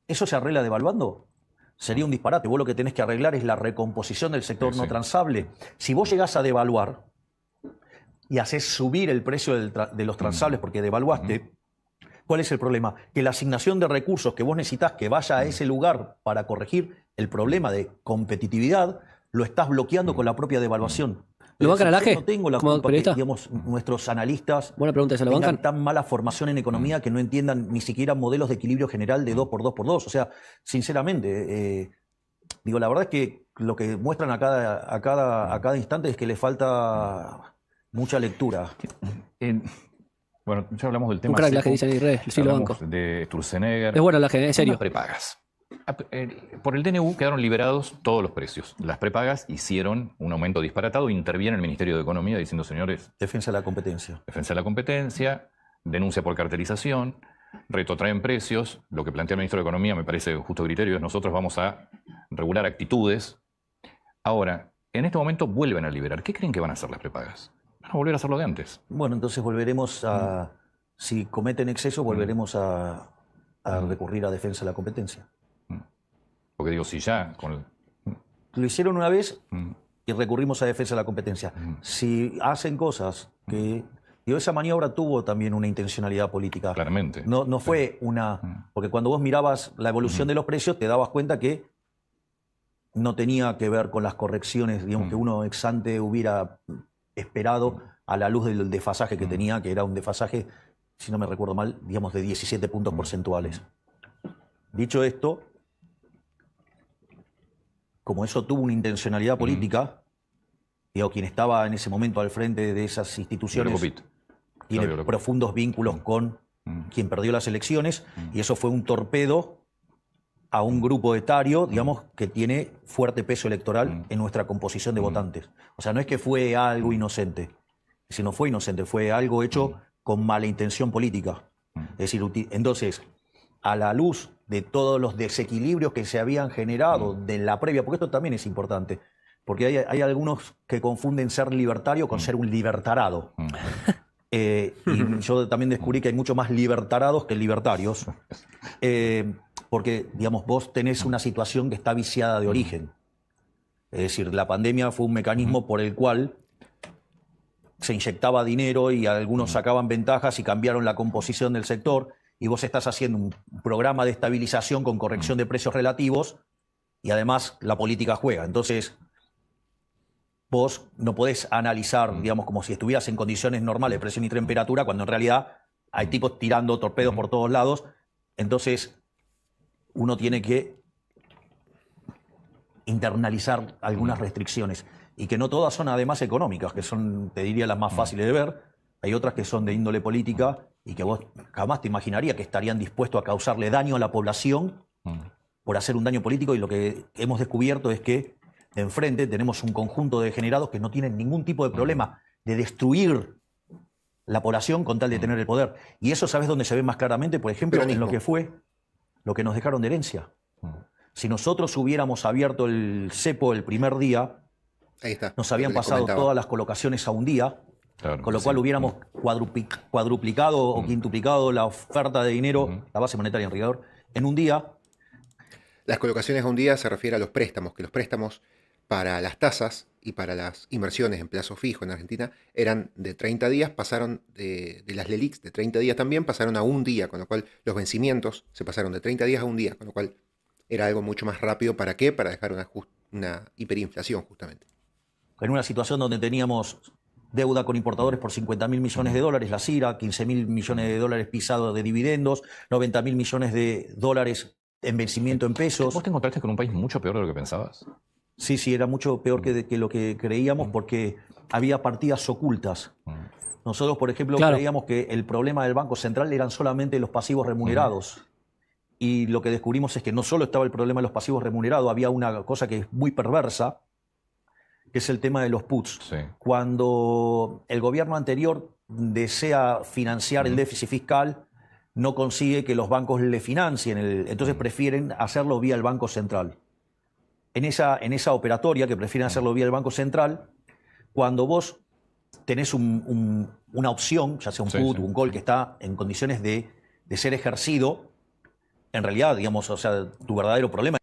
¿eso se arregla devaluando? Sería un disparate. Vos lo que tenés que arreglar es la recomposición del sector no transable. Si vos llegás a devaluar y haces subir el precio de los transables porque devaluaste, ¿cuál es el problema? Que la asignación de recursos que vos necesitas que vaya a ese lugar para corregir el problema de competitividad, lo estás bloqueando con la propia devaluación. ¿Lo bancan al AGE? No tengo la como culpa que, periodista. digamos, nuestros analistas Buena pregunta, ¿se lo tengan bancan? tan mala formación en economía que no entiendan ni siquiera modelos de equilibrio general de 2x2x2. O sea, sinceramente, digo, la verdad es que lo que muestran a cada instante es que le falta mucha lectura. Bueno, ya hablamos del tema. Un crack la que dicen ahí, sí lo banco. De Sturzenegger. Es bueno la que, en serio. Las prepagas. Por el DNU quedaron liberados todos los precios. Las prepagas hicieron un aumento disparatado. Interviene el Ministerio de Economía diciendo, señores, Defensa de la competencia. defensa de la competencia, denuncia por cartelización, retrotraen precios. Lo que plantea el Ministro de Economía me parece justo criterio, es nosotros vamos a regular actitudes. Ahora, en este momento vuelven a liberar. ¿Qué creen que van a hacer las prepagas? Van a volver a hacer lo de antes. Bueno, entonces volveremos a, si cometen exceso, volveremos a recurrir a defensa de la competencia. Porque digo, si ya con Lo hicieron una vez y recurrimos a defensa de la competencia. Si hacen cosas que... Digo, esa maniobra tuvo también una intencionalidad política. claramente. No fue una... Porque cuando vos mirabas la evolución de los precios, te dabas cuenta que no tenía que ver con las correcciones, digamos, que uno ex ante hubiera esperado a la luz del desfasaje que tenía, que era un desfasaje, si no me recuerdo mal, digamos, de 17 puntos porcentuales. Dicho esto, como eso tuvo una intencionalidad política, digo, quien estaba en ese momento al frente de esas instituciones tiene profundos vínculos con quien perdió las elecciones, y eso fue un torpedo a un grupo etario, digamos, que tiene fuerte peso electoral en nuestra composición de votantes. O sea, no es que fue algo inocente, si no fue inocente, fue algo hecho con mala intención política. Es decir, entonces, a la luz de todos los desequilibrios que se habían generado de la previa, porque esto también es importante, porque hay algunos que confunden ser libertario con ser un libertarado. Y yo también descubrí que hay mucho más libertarados que libertarios, porque, digamos, vos tenés una situación que está viciada de origen. Es decir, la pandemia fue un mecanismo por el cual se inyectaba dinero y algunos sacaban ventajas y cambiaron la composición del sector, y vos estás haciendo un programa de estabilización con corrección de precios relativos y además la política juega. Entonces, vos no podés analizar, digamos, como si estuvieras en condiciones normales de presión y temperatura, cuando en realidad hay tipos tirando torpedos por todos lados. Entonces, uno tiene que internalizar algunas restricciones, y que no todas son además económicas, que son, te diría, las más fáciles de ver. Hay otras que son de índole política y que vos jamás te imaginaría que estarían dispuestos a causarle daño a la población por hacer un daño político, y lo que hemos descubierto es que enfrente tenemos un conjunto de degenerados que no tienen ningún tipo de problema de destruir la población con tal de tener el poder. Y eso, ¿sabes dónde se ve más claramente? Por ejemplo, en lo que fue lo que nos dejaron de herencia. Si nosotros hubiéramos abierto el cepo el primer día, Ahí está, nos habían pasado todas las colocaciones a un día, Claro, con lo cual hubiéramos cuadruplicado o quintuplicado la oferta de dinero, la base monetaria en rigor, en un día. Las colocaciones a un día se refiere a los préstamos, que los préstamos para las tasas y para las inversiones en plazo fijo en Argentina eran de 30 días, pasaron de las LELIQs de 30 días también, pasaron a un día, con lo cual los vencimientos se pasaron de 30 días a un día, con lo cual era algo mucho más rápido. ¿Para qué? Para dejar una hiperinflación, justamente. En una situación donde teníamos deuda con importadores por 50.000 millones de dólares, la CIRA, 15.000 millones de dólares pisados de dividendos, 90.000 millones de dólares en vencimiento en pesos. ¿Vos te encontraste con un país mucho peor de lo que pensabas? Sí, era mucho peor que lo que creíamos, porque había partidas ocultas. Nosotros, por ejemplo, creíamos que el problema del Banco Central eran solamente los pasivos remunerados. Y lo que descubrimos es que no solo estaba el problema de los pasivos remunerados, había una cosa que es muy perversa, que es el tema de los puts. Sí. Cuando el gobierno anterior desea financiar el déficit fiscal, no consigue que los bancos le financien, entonces prefieren hacerlo vía el Banco Central. En esa operatoria, que prefieren hacerlo vía el Banco Central, cuando vos tenés una opción, ya sea un put o un call, que está en condiciones de ser ejercido, en realidad, digamos, o sea, tu verdadero problema.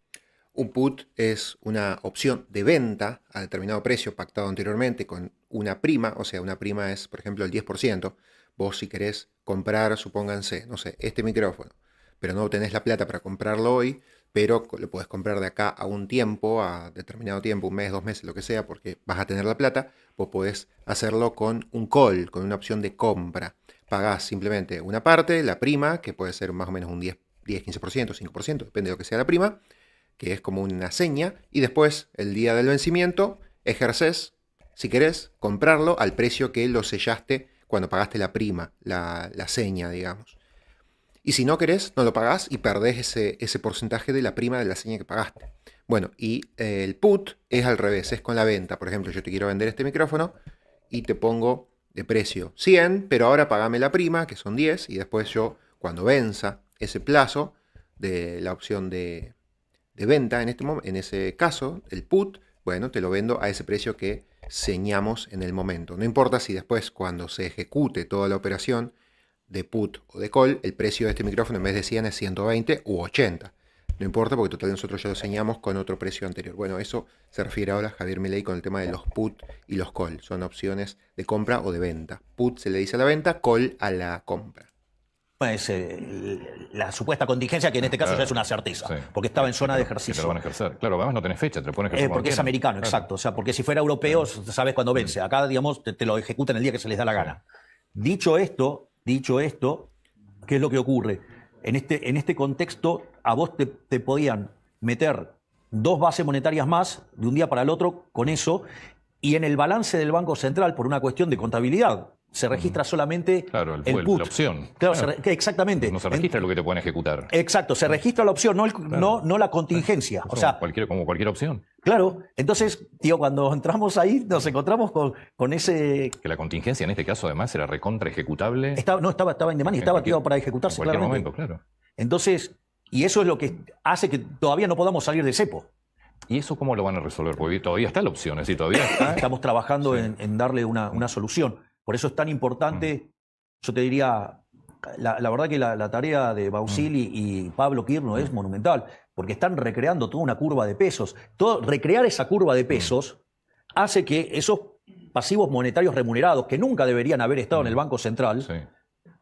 Un put es una opción de venta a determinado precio pactado anteriormente con una prima, o sea, una prima es, por ejemplo, el 10%. Vos, si querés comprar, supónganse, no sé, este micrófono, pero no tenés la plata para comprarlo hoy, pero lo podés comprar de acá a un tiempo, a determinado tiempo, un mes, 2 meses, lo que sea, porque vas a tener la plata, vos podés hacerlo con un call, con una opción de compra. Pagás simplemente una parte, la prima, que puede ser más o menos un 10, 15%, 5%, depende de lo que sea la prima, que es como una seña, y después, el día del vencimiento, ejerces, si querés, comprarlo al precio que lo sellaste cuando pagaste la prima, la seña, digamos. Y si no querés, no lo pagás y perdés ese porcentaje de la prima de la seña que pagaste. Bueno, y el put es al revés, es con la venta. Por ejemplo, yo te quiero vender este micrófono y te pongo de precio 100, pero ahora pagame la prima, que son 10, y después yo, cuando venza ese plazo de la opción de venta, en ese caso, el put, bueno, te lo vendo a ese precio que señamos en el momento. No importa si después, cuando se ejecute toda la operación de put o de call, el precio de este micrófono en vez de 100 es 120 u 80. No importa, porque total nosotros ya lo señamos con otro precio anterior. Bueno, eso se refiere ahora Javier Milei con el tema de los put y los call. Son opciones de compra o de venta. Put se le dice a la venta, call a la compra. Es la supuesta contingencia, que en este caso ya es una certeza, porque estaba en zona de ejercicio. Que te lo van a ejercer. Claro, además no tenés fecha, te lo ponen ejercer porque es americano, exacto. O sea, porque si fuera europeo, sabes cuándo vence. Acá, digamos, te lo ejecutan el día que se les da la gana. Dicho esto, ¿qué es lo que ocurre? En este contexto, a vos te podían meter 2 bases monetarias más de un día para el otro con eso, y en el balance del Banco Central, por una cuestión de contabilidad, se registra solamente el put. La opción. Claro, exactamente. No se registra lo que te pueden ejecutar. Exacto, se registra la opción, no la contingencia. O sea, como cualquier opción. Claro, entonces, tío, cuando entramos ahí nos encontramos con ese... Que la contingencia en este caso además era recontra ejecutable. Estaba in demand y estaba activado para ejecutarse. En cualquier claramente. momento, claro. Entonces, y eso es lo que hace que todavía no podamos salir del cepo. ¿Y eso cómo lo van a resolver? Porque todavía está la opción, es decir, todavía está... Estamos trabajando en darle una solución. Por eso es tan importante, yo te diría, la verdad que la tarea de Bausili y Pablo Quirno es monumental, porque están recreando toda una curva de pesos. Recrear esa curva de pesos hace que esos pasivos monetarios remunerados, que nunca deberían haber estado en el Banco Central,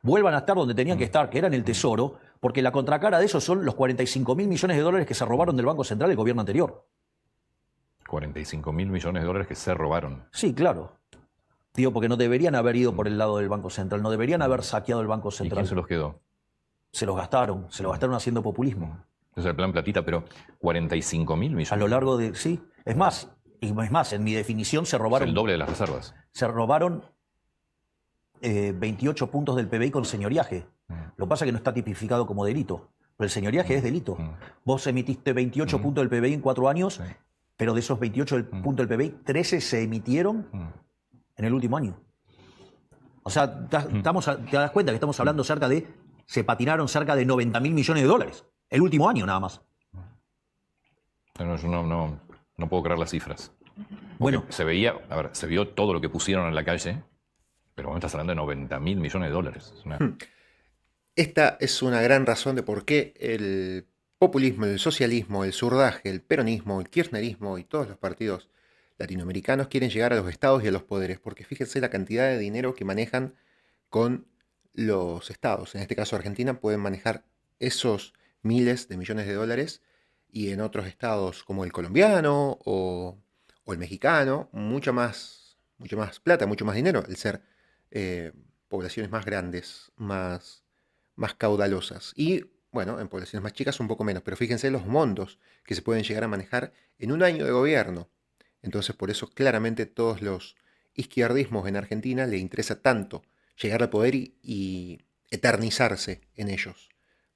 vuelvan a estar donde tenían que estar, que era en el Tesoro, Porque la contracara de eso son los 45.000 millones de dólares que se robaron del Banco Central del gobierno anterior. 45.000 millones de dólares que se robaron. Sí, claro. Digo, porque no deberían haber ido por el lado del Banco Central, no deberían haber saqueado el Banco ¿Y Central. quién se los quedó? Se los gastaron haciendo populismo. Es el plan platita, pero 45.000 millones. A lo largo de... Sí, es más, en mi definición se Es robaron... el doble de las reservas. Se robaron 28 puntos del PBI con señoriaje. Lo que pasa es que no está tipificado como delito. Pero el señoriaje es delito. Vos emitiste 28 puntos del PBI en 4 años, Sí. pero de esos 28 puntos del PBI, 13 se emitieron en el último año. O sea, te das cuenta que estamos hablando se patinaron cerca de 90.000 millones de dólares. El último año nada más. No, yo no puedo creer las cifras. Bueno, Se vio todo lo que pusieron en la calle, pero vos me estás hablando de 90.000 millones de dólares. Es una- Esta es una gran razón de por qué el populismo, el socialismo, el zurdaje, el peronismo, el kirchnerismo y todos los partidos latinoamericanos quieren llegar a los estados y a los poderes, porque fíjense la cantidad de dinero que manejan con los estados. En este caso Argentina pueden manejar esos miles de millones de dólares y en otros estados como el colombiano o el mexicano, mucha más plata, mucho más dinero, al ser poblaciones más grandes, más caudalosas. Y bueno, en poblaciones más chicas un poco menos, pero fíjense los montos que se pueden llegar a manejar en un año de gobierno. Entonces por eso claramente todos los izquierdismos en Argentina le interesa tanto llegar al poder y eternizarse en ellos,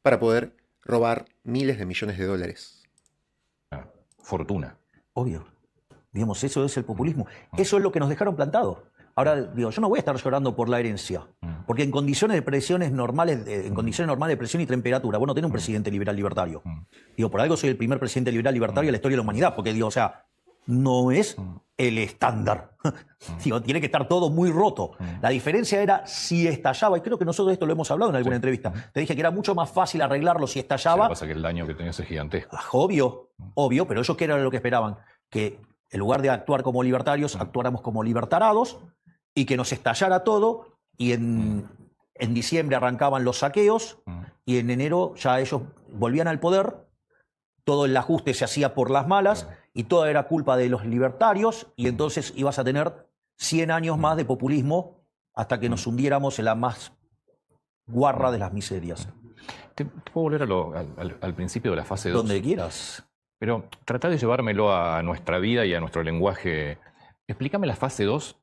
para poder robar miles de millones de dólares. una fortuna. obvio. Digamos, eso es el populismo. Eso es lo que nos dejaron plantado. Ahora, digo, yo no voy a estar llorando por la herencia, porque en condiciones de presiones normales, en condiciones normales de presión y temperatura, vos no tenés un presidente liberal libertario. Digo, por algo soy el primer presidente liberal libertario de la historia de la humanidad, porque digo, o sea, no es el estándar. Digo, tiene que estar todo muy roto. La diferencia era si estallaba, y creo que nosotros esto lo hemos hablado en alguna entrevista. Te dije que era mucho más fácil arreglarlo si Lo que estallaba. pasa es que el daño que tenías es gigantesco. Obvio, pero ellos qué era lo que esperaban, que en lugar de actuar como libertarios, actuáramos como libertarados y que nos estallara todo y en diciembre arrancaban los saqueos y en enero ya ellos volvían al poder, todo el ajuste se hacía por las malas y todo era culpa de los libertarios y entonces ibas a tener 100 años más de populismo hasta que nos hundiéramos en la más guarra de las miserias. ¿Te puedo volver al principio de la fase 2? Donde quieras. Pero trata de llevármelo a nuestra vida y a nuestro lenguaje. Explícame la fase 2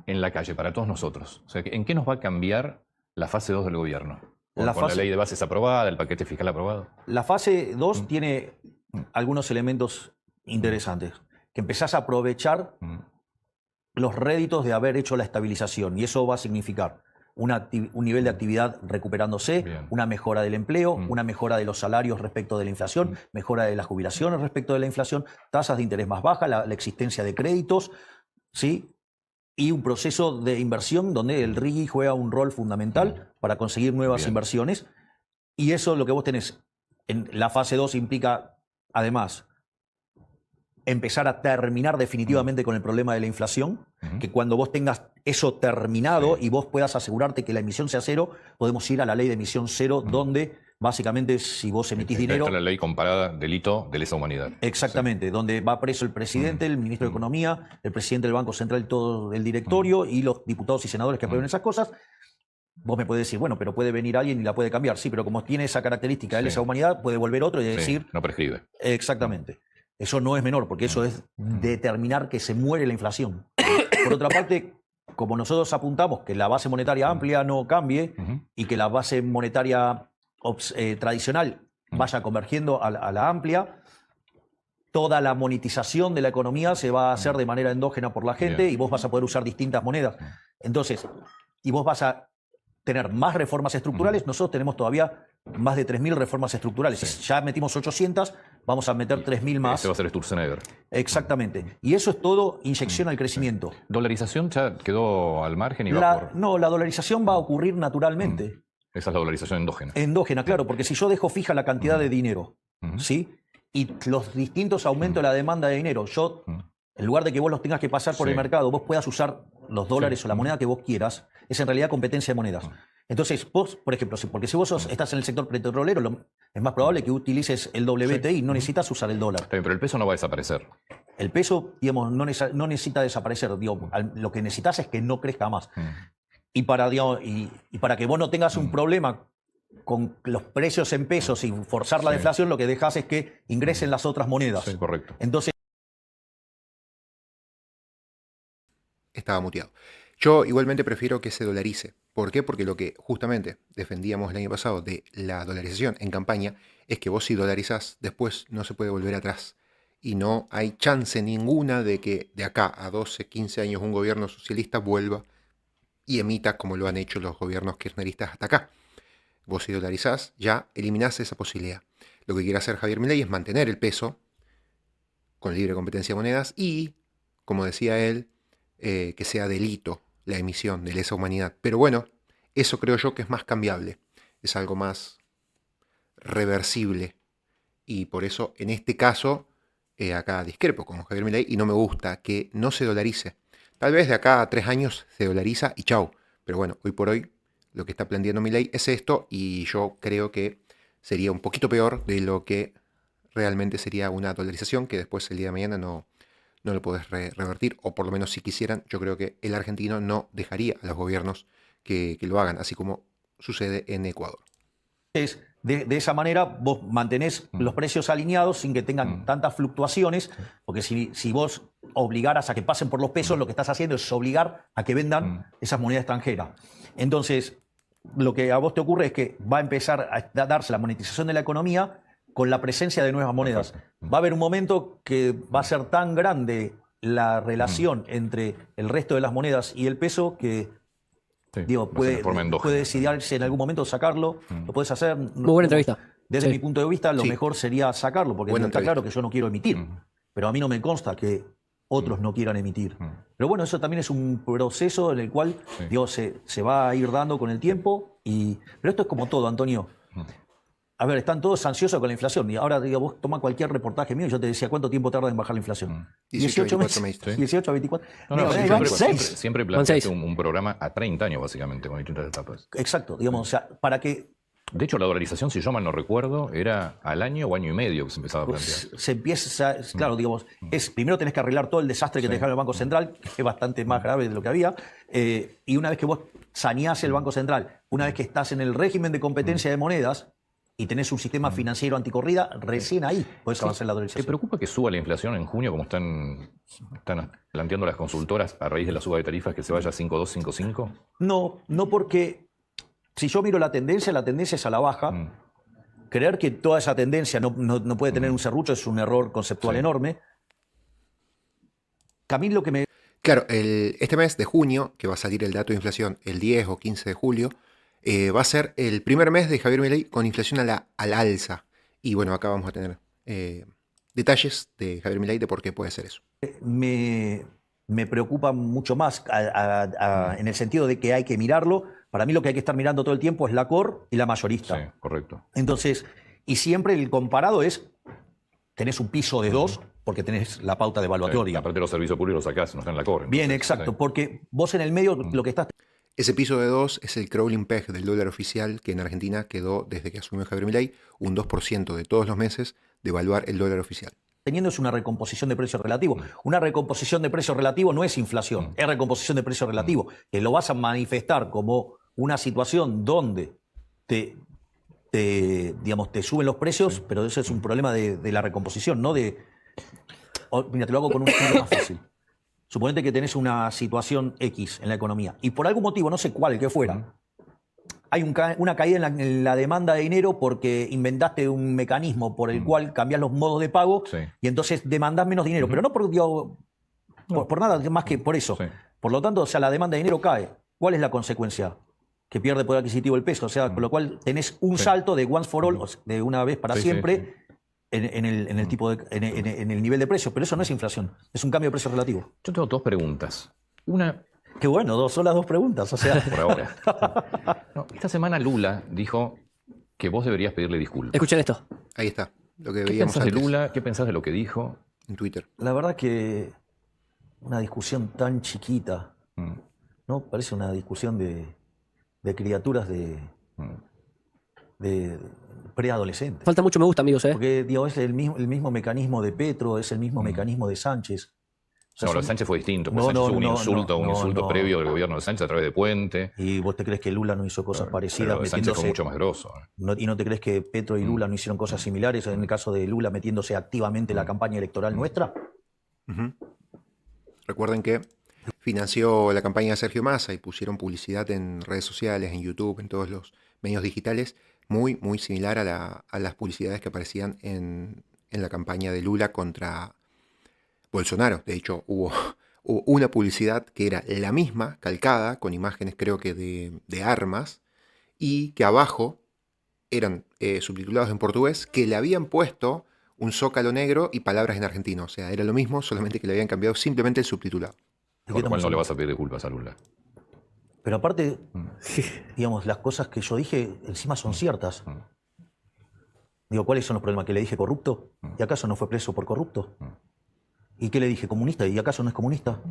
en la calle, para todos nosotros. O sea, ¿en qué nos va a cambiar la fase 2 del gobierno? Con la ley de bases aprobada, el paquete fiscal aprobado. La fase 2 tiene algunos elementos interesantes. Que empezás a aprovechar los réditos de haber hecho la estabilización. Y eso va a significar un nivel de actividad recuperándose, Bien. una mejora del empleo, una mejora de los salarios respecto de la inflación, mejora de las jubilaciones respecto de la inflación, tasas de interés más bajas, la existencia de créditos, ¿sí? Y un proceso de inversión donde el RIGI juega un rol fundamental para conseguir nuevas Bien. inversiones. Y eso lo que vos tenés en la fase 2 implica, además, empezar a terminar definitivamente con el problema de la inflación, que cuando vos tengas eso terminado y vos puedas asegurarte que la emisión sea cero, podemos ir a la ley de emisión cero, donde básicamente si vos emitís dinero... Está la ley comparada delito de lesa humanidad. Exactamente, donde va preso el presidente, el ministro de Economía, el presidente del Banco Central, todo el directorio y los diputados y senadores que aprueben esas cosas. Vos me podés decir, bueno, pero puede venir alguien y la puede cambiar. Sí, pero como tiene esa característica de lesa humanidad, puede volver otro y Sí, decir... no prescribe. Exactamente. Eso no es menor, porque eso es determinar que se muere la inflación. Por otra parte, como nosotros apuntamos que la base monetaria amplia no cambie y que la base monetaria tradicional vaya convergiendo a la amplia, toda la monetización de la economía se va a hacer de manera endógena por la gente Bien. y vos vas a poder usar distintas monedas. Entonces, y vos vas a tener más reformas estructurales. Nosotros tenemos todavía más de 3.000 reformas estructurales. Ya metimos 800, vamos a meter 3.000 más. Ese va a ser Sturzenegger. Exactamente. Y eso es todo inyección al crecimiento. ¿Dolarización ya quedó al margen y va por...? No, la dolarización va a ocurrir naturalmente. Esa es la dolarización endógena. Endógena, claro, porque si yo dejo fija la cantidad de dinero, ¿sí? Y los distintos aumentos de la demanda de dinero, yo, en lugar de que vos los tengas que pasar por el mercado, vos puedas usar los dólares o la moneda que vos quieras, es en realidad competencia de monedas. Entonces, vos, por ejemplo, porque si vos estás en el sector petrolero, es más probable que utilices el WTI, no necesitas usar el dólar. Está bien, pero el peso no va a desaparecer. El peso, digamos, no necesita desaparecer. Digamos, lo que necesitas es que no crezca más. Y para, digamos, y para que vos no tengas un problema con los precios en pesos y forzar la deflación, lo que dejas es que ingresen las otras monedas. Sí, correcto. Entonces, Estaba muteado. Yo igualmente prefiero que se dolarice. ¿Por qué? Porque lo que justamente defendíamos el año pasado de la dolarización en campaña es que vos si dolarizás, después no se puede volver atrás. Y no hay chance ninguna de que de acá a 12, 15 años un gobierno socialista vuelva y emita como lo han hecho los gobiernos kirchneristas hasta acá. Vos si dolarizás, ya eliminás esa posibilidad. Lo que quiere hacer Javier Milei es mantener el peso con libre competencia de monedas y, como decía él, que sea delito la emisión de lesa humanidad. Pero bueno, eso creo yo que es más cambiable, es algo más reversible. Y por eso, en este caso, acá discrepo con Javier Milei y no me gusta que no se dolarice. Tal vez de acá a 3 años se dolariza y chau. Pero bueno, hoy por hoy lo que está planteando Milei es esto y yo creo que sería un poquito peor de lo que realmente sería una dolarización que después el día de mañana no lo podés revertir, o por lo menos si quisieran, yo creo que el argentino no dejaría a los gobiernos que lo hagan, así como sucede en Ecuador. de esa manera vos mantenés los precios alineados sin que tengan tantas fluctuaciones, porque si vos obligaras a que pasen por los pesos, lo que estás haciendo es obligar a que vendan esas monedas extranjeras. Entonces, lo que a vos te ocurre es que va a empezar a darse la monetización de la economía con la presencia de nuevas monedas. Va a haber un momento que va a ser tan grande la relación entre el resto de las monedas y el peso que digo, puede decidirse en algún momento sacarlo. Lo puedes hacer. Muy buena entrevista. Desde mi punto de vista, lo mejor sería sacarlo, porque está claro que yo no quiero emitir. Pero a mí no me consta que otros no quieran emitir. Pero bueno, eso también es un proceso en el cual digo, se va a ir dando con el tiempo. Pero esto es como todo, Antonio. A ver, están todos ansiosos con la inflación. Y ahora, digo, vos toma cualquier reportaje mío y yo te decía, ¿cuánto tiempo tarda en bajar la inflación? 18 meses. 18 a 24. Siempre planteaste un programa a 30 años, básicamente, con distintas etapas. Exacto. Digamos, o sea, para que... De hecho, la dolarización, si yo mal no recuerdo, era al año o año y medio que se empezaba a plantear. Se empieza, claro, digamos, primero tenés que arreglar todo el desastre que te dejaron el Banco Central, que es bastante más grave de lo que había, y una vez que vos saneás el Banco Central, una vez que estás en el régimen de competencia de monedas, y tenés un sistema financiero anticorrida, recién ahí podés avanzar la dolarización. ¿Te preocupa que suba la inflación en junio, como están planteando las consultoras a raíz de la suba de tarifas, que se vaya a 5,2, 5,5? No porque si yo miro la tendencia es a la baja. Creer que toda esa tendencia no puede tener un serrucho es un error conceptual enorme. Camilo, lo que me... Claro, este mes de junio, que va a salir el dato de inflación el 10 o 15 de julio, va a ser el primer mes de Javier Milei con inflación al alza. Y bueno, acá vamos a tener detalles de Javier Milei de por qué puede ser eso. Me preocupa mucho más en el sentido de que hay que mirarlo. Para mí lo que hay que estar mirando todo el tiempo es la core y la mayorista. Sí, correcto. Entonces, y siempre el comparado es, tenés un piso de 2 porque tenés la pauta devaluatoria. Aparte los servicios públicos los sacás, no están en la core. Bien, exacto, porque vos en el medio lo que estás... Ese piso de 2 es el crawling peg del dólar oficial, que en Argentina quedó, desde que asumió Javier Milei, un 2% de todos los meses de evaluar el dólar oficial. Teniendo es una recomposición de precio relativo. Una recomposición de precio relativo no es inflación, es recomposición de precio relativo, que lo vas a manifestar como una situación donde te suben los precios, pero eso es un problema de la recomposición, no de... Mira, te lo hago con un ejemplo más fácil. Suponete que tenés una situación X en la economía y por algún motivo, no sé cuál que fuera, hay una caída en la demanda de dinero porque inventaste un mecanismo por el cual cambias los modos de pago y entonces demandás menos dinero, pero no por nada más que por eso. Por lo tanto, o sea, la demanda de dinero cae. ¿Cuál es la consecuencia? Que pierde poder adquisitivo el peso. O sea, con lo cual tenés un salto de once for all, de una vez para siempre. En el nivel de precio, pero eso no es inflación, es un cambio de precio relativo. Yo tengo 2 preguntas. Una... Qué bueno, son las 2 preguntas, o sea... Por ahora. Esta semana Lula dijo que vos deberías pedirle disculpas. Escuchen esto. Ahí está, lo que ¿Qué veíamos pensás de antes Lula? ¿Qué pensás de lo que dijo? en Twitter. La verdad que una discusión tan chiquita, ¿no? Parece una discusión de de criaturas de preadolescentes. Falta mucho me gusta, amigos, ¿eh? Porque digo, es el mismo mecanismo de Petro, es el mismo mecanismo de Sánchez. O sea, No, lo de Sánchez fue distinto, porque No, Sánchez no, hubo un no, insulto, no, un insulto no. previo del gobierno de Sánchez a través de Puente. ¿Y vos te crees que Lula no hizo cosas parecidas Pero lo de Sánchez fue metiéndose? mucho más grosso. ¿Y no te crees que Petro y Lula no hicieron cosas similares? En el caso de Lula metiéndose activamente en la campaña electoral nuestra. Ujú. Recuerden que financió la campaña de Sergio Massa y pusieron publicidad en redes sociales, en YouTube, en todos los medios digitales, muy, muy similar a las publicidades que aparecían en la campaña de Lula contra Bolsonaro. De hecho, hubo una publicidad que era la misma, calcada, con imágenes creo que de armas, y que abajo eran subtitulados en portugués, que le habían puesto un zócalo negro y palabras en argentino. O sea, era lo mismo, solamente que le habían cambiado simplemente el subtitulado. ¿De qué Por lo cual estamos no le hablando? vas a pedir disculpas a Lula. Pero aparte, digamos, las cosas que yo dije encima son ciertas. Digo, ¿cuáles son los problemas? ¿Que le dije corrupto? ¿Y acaso no fue preso por corrupto? ¿Y qué le dije? ¿Comunista? ¿Y acaso no es comunista?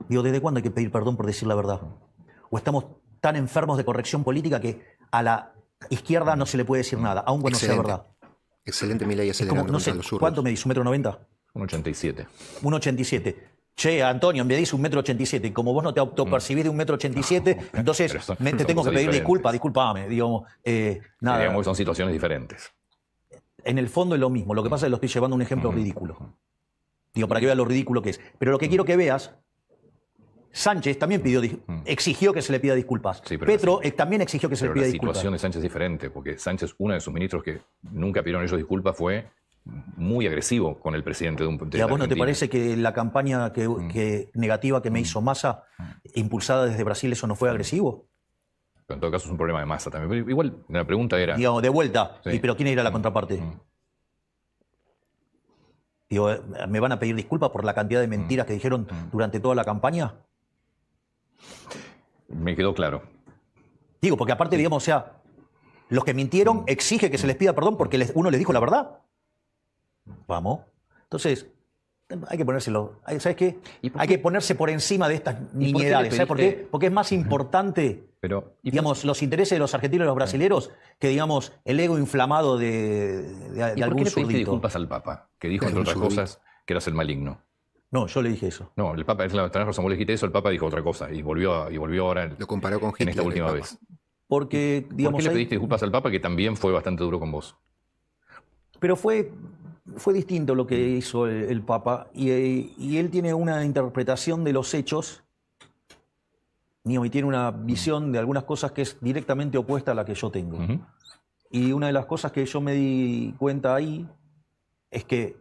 Digo, ¿desde cuándo hay que pedir perdón por decir la verdad? ¿O estamos tan enfermos de corrección política que a la izquierda no se le puede decir nada, aun cuando sea verdad? Excelente Milei Es como, acelerando no contra sé, los zurdos. ¿cuánto me dice? ¿1,90 m? Un 87. 1,87. Che, Antonio, me dice 1,87 m. Y como vos no te autopercibís de 1,87 m, entonces Pero son- te son tengo que cosas pedir diferentes. disculpas, disculpame. Digamos, nada. Digamos que son situaciones diferentes. En el fondo es lo mismo. Lo que pasa es que lo estoy llevando a un ejemplo ridículo. Digo, para que veas lo ridículo que es. Pero lo que quiero que veas, Sánchez también exigió que se le pida disculpas. Sí, pero Petro también exigió que se le Pero pida la disculpas. situación de Sánchez es diferente, porque Sánchez, uno de sus ministros que nunca pidieron ellos disculpas, fue muy agresivo con el presidente de un de ¿Y a la vos no te Argentina. parece que la campaña negativa que me hizo Massa, impulsada desde Brasil, eso no fue agresivo? Pero en todo caso es un problema de masa también. Pero igual la pregunta era... Digamos, de vuelta. Sí. ¿Y pero quién era la contraparte? Digo, ¿me van a pedir disculpas por la cantidad de mentiras que dijeron durante toda la campaña? Me quedó claro. Digo, porque aparte, digamos, o sea, los que mintieron exige que se les pida perdón porque uno les dijo la verdad. Vamos. Entonces, hay que ponérselo. ¿Sabes qué? ¿Y por Hay qué? que ponerse por encima de estas por qué le niñedades. ¿Sabes por qué? pediste? Porque es más importante, Pero, ¿y digamos, los intereses de los argentinos y los brasileros que, digamos, el ego inflamado de ¿y por qué algún le pediste zurdito. disculpas al Papa? Que dijo, entre Un otras zurdito. cosas, que eras el maligno. No, yo le dije eso. No, el Papa, tenés razón, vos le dijiste eso, el Papa dijo otra cosa y volvió ahora Lo comparó con Hitler. en esta el última Papa. vez. Porque, ¿Por digamos, qué le ahí- pediste disculpas al Papa que también fue bastante duro con vos? Pero fue distinto lo que hizo el Papa y él tiene una interpretación de los hechos y tiene una visión de algunas cosas que es directamente opuesta a la que yo tengo. Ujú. Y una de las cosas que yo me di cuenta ahí es que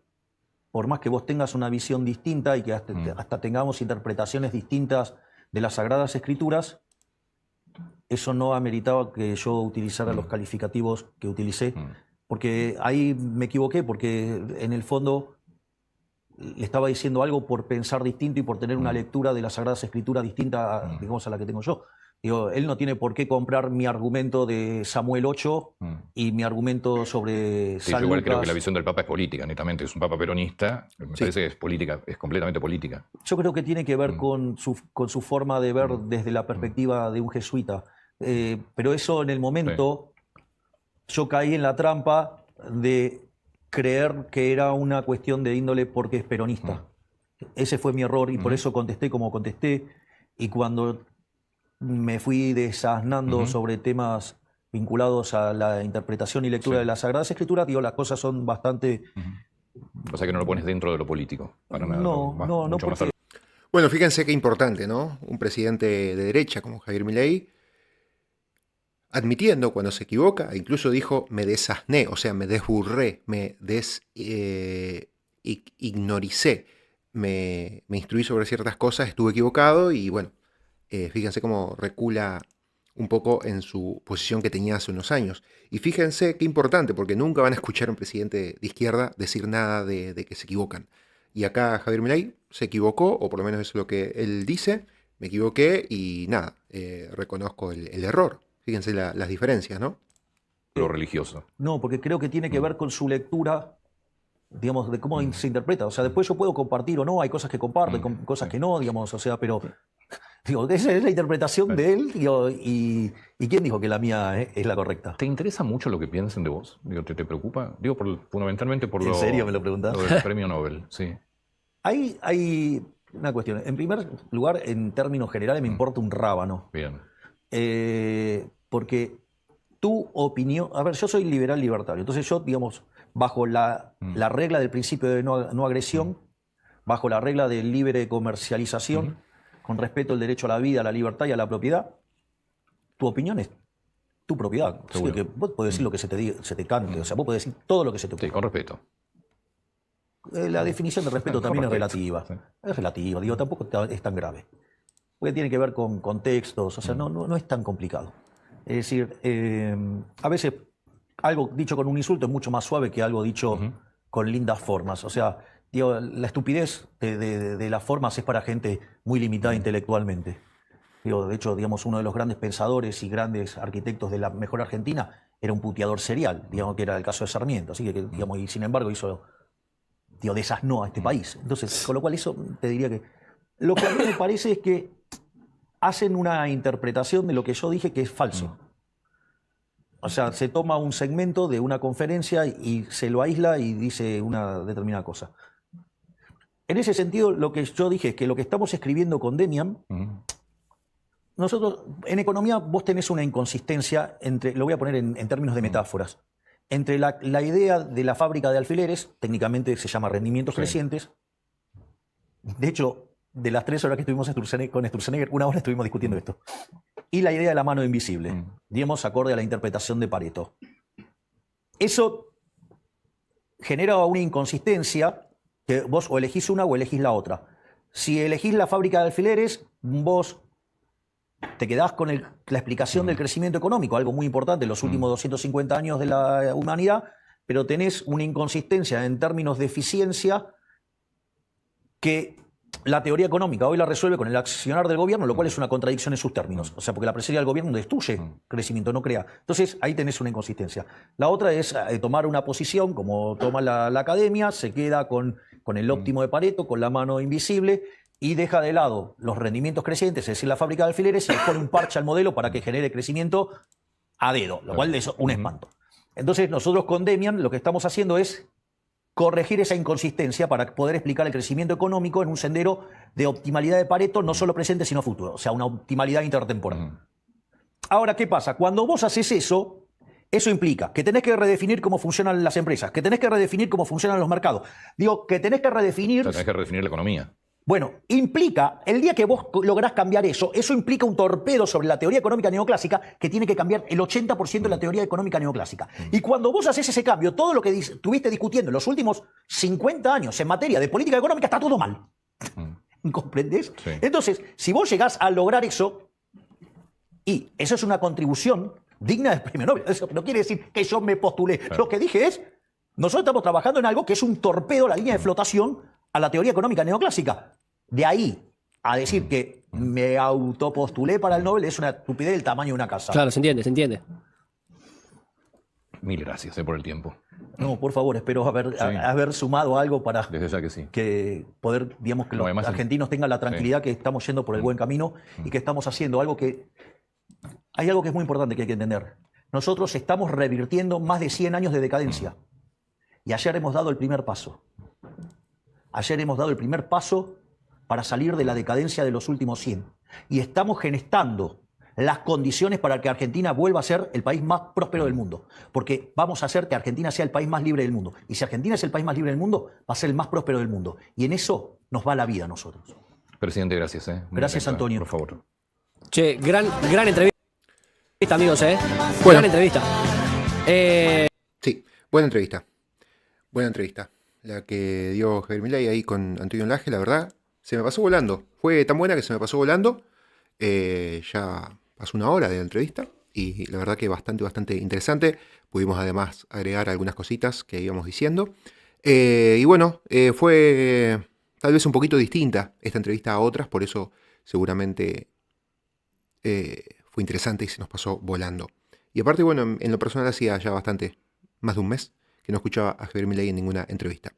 por más que vos tengas una visión distinta y que hasta tengamos interpretaciones distintas de las Sagradas Escrituras, eso no ameritaba que yo utilizara los calificativos que utilicé, porque ahí me equivoqué, porque en el fondo le estaba diciendo algo por pensar distinto y por tener una lectura de las Sagradas Escrituras distinta, digamos, a la que tengo yo. Digo, él no tiene por qué comprar mi argumento de Samuel 8 y mi argumento sobre Sí, San yo igual creo Lucas. que la visión del Papa es política, netamente. Es un Papa peronista, me parece que es política, es completamente política. Yo creo que tiene que ver con su forma de ver desde la perspectiva de un jesuita. Pero eso en el momento, yo caí en la trampa de creer que era una cuestión de índole porque es peronista. Ese fue mi error y por eso contesté como contesté. Y cuando me fui desasnando sobre temas vinculados a la interpretación y lectura de las Sagradas Escrituras, digo, las cosas son bastante... O sea que no lo pones dentro de lo político, para nada. No, no, mucho más porque- Bueno, fíjense qué importante, ¿no? Un presidente de derecha como Javier Milei, admitiendo cuando se equivoca, incluso dijo, me desasné, o sea, me desburré, me ignoricé, me instruí sobre ciertas cosas, estuve equivocado y bueno, fíjense cómo recula un poco en su posición que tenía hace unos años. Y fíjense qué importante, porque nunca van a escuchar a un presidente de izquierda decir nada de que se equivocan. Y acá Javier Milei se equivocó, o por lo menos eso es lo que él dice, me equivoqué y nada, reconozco el error. Fíjense las diferencias, ¿no? lo religioso. No, porque creo que tiene que ver con su lectura, digamos, de cómo se interpreta. O sea, después yo puedo compartir o no, hay cosas que comparto, cosas que no, digamos, o sea, pero Digo, esa es la interpretación de él. Digo, ¿y quién dijo que la mía es la correcta? ¿Te interesa mucho lo que piensen de vos? Digo, ¿te preocupa? Digo, fundamentalmente por ¿En serio me lo preguntás? lo del premio Nobel, sí. Hay una cuestión. En primer lugar, en términos generales, me importa un rábano. Bien. Porque tu opinión. A ver, yo soy liberal libertario. Entonces, yo, digamos, bajo la regla del principio de no agresión, bajo la regla de libre comercialización, con respeto al derecho a la vida, a la libertad y a la propiedad, tu opinión es tu propiedad. Así que vos podés decir lo que se te cante. O sea, vos podés decir todo lo que se te ocurra. Sí, con respeto. La definición de respeto también es Correcto, relativa. sí. Es relativa, digo, tampoco es tan grave. Porque tiene que ver con contextos, o sea, no es tan complicado. Es decir, a veces algo dicho con un insulto es mucho más suave que algo dicho con lindas formas. O sea, digo, la estupidez de las formas es para gente muy limitada intelectualmente. Digo, de hecho, digamos, uno de los grandes pensadores y grandes arquitectos de la mejor Argentina era un puteador serial, digamos, que era el caso de Sarmiento. Así que, digamos, y sin embargo hizo, digo, desasnó a este país. Entonces, con lo cual eso te diría que... Lo que a mí me parece es que hacen una interpretación de lo que yo dije que es falso. O sea, se toma un segmento de una conferencia y se lo aísla y dice una determinada cosa. En ese sentido, lo que yo dije es que lo que estamos escribiendo con Demian, nosotros, en economía, vos tenés una inconsistencia entre, lo voy a poner en términos de metáforas, entre la idea de la fábrica de alfileres, técnicamente se llama rendimientos crecientes. De hecho, de las 3 horas que estuvimos con Sturzenegger, 1 hora estuvimos discutiendo esto. Y la idea de la mano invisible, digamos, acorde a la interpretación de Pareto. Eso genera una inconsistencia que vos o elegís una o elegís la otra. Si elegís la fábrica de alfileres, vos te quedás con la explicación del crecimiento económico, algo muy importante en los últimos 250 años de la humanidad, pero tenés una inconsistencia en términos de eficiencia que la teoría económica hoy la resuelve con el accionar del gobierno, lo cual es una contradicción en sus términos. O sea, porque la presencia del gobierno destruye crecimiento, no crea. Entonces, ahí tenés una inconsistencia. La otra es tomar una posición, como toma la academia, se queda con el óptimo de Pareto, con la mano invisible, y deja de lado los rendimientos crecientes, es decir, la fábrica de alfileres, y le pone un parche al modelo para que genere crecimiento a dedo, lo cual es un espanto. Entonces, nosotros con Demian lo que estamos haciendo es corregir esa inconsistencia para poder explicar el crecimiento económico en un sendero de optimalidad de Pareto, no solo presente, sino futuro. O sea, una optimalidad intertemporal. Ahora, ¿qué pasa? Cuando vos haces eso, eso implica que tenés que redefinir cómo funcionan las empresas, que tenés que redefinir cómo funcionan los mercados. Digo, que tenés que redefinir... O sea, tenés que redefinir la economía. Bueno, implica, el día que vos lográs cambiar eso implica un torpedo sobre la teoría económica neoclásica que tiene que cambiar el 80% de la teoría económica neoclásica. Y cuando vos haces ese cambio, todo lo que estuviste discutiendo en los últimos 50 años en materia de política económica está todo mal. ¿Comprendés? Sí. Entonces, si vos llegás a lograr eso, y eso es una contribución digna del premio Nobel, eso no quiere decir que yo me postulé. Lo que dije es, nosotros estamos trabajando en algo que es un torpedo a la línea de flotación a la teoría económica neoclásica. De ahí a decir que me autopostulé para el Nobel es una estupidez del tamaño de una casa. Claro, se entiende, se entiende. Mil gracias por el tiempo. No, por favor, espero haber sumado algo para Desde ya que sí. que poder, digamos, que No, los además, argentinos tengan la tranquilidad que estamos yendo por el buen camino y que estamos haciendo algo que... Hay algo que es muy importante que hay que entender. Nosotros estamos revirtiendo más de 100 años de decadencia. Y ayer hemos dado el primer paso. Ayer hemos dado el primer paso para salir de la decadencia de los últimos 100. Y estamos gestando las condiciones para que Argentina vuelva a ser el país más próspero del mundo. Porque vamos a hacer que Argentina sea el país más libre del mundo. Y si Argentina es el país más libre del mundo, va a ser el más próspero del mundo. Y en eso nos va la vida a nosotros. Presidente, gracias. Gracias, Antonio. Por favor. Che, gran entrevista, amigos, Bueno. Gran entrevista. Sí, buena entrevista. Buena entrevista. La que dio Javier Milei ahí con Antonio Laje, la verdad, se me pasó volando. Fue tan buena que se me pasó volando. Ya pasó 1 hora de la entrevista y la verdad que bastante interesante. Pudimos además agregar algunas cositas que íbamos diciendo. Y bueno, fue tal vez un poquito distinta esta entrevista a otras, por eso seguramente fue interesante y se nos pasó volando. Y aparte, bueno, en lo personal hacía ya más de un mes que no escuchaba a Javier Milei en ninguna entrevista.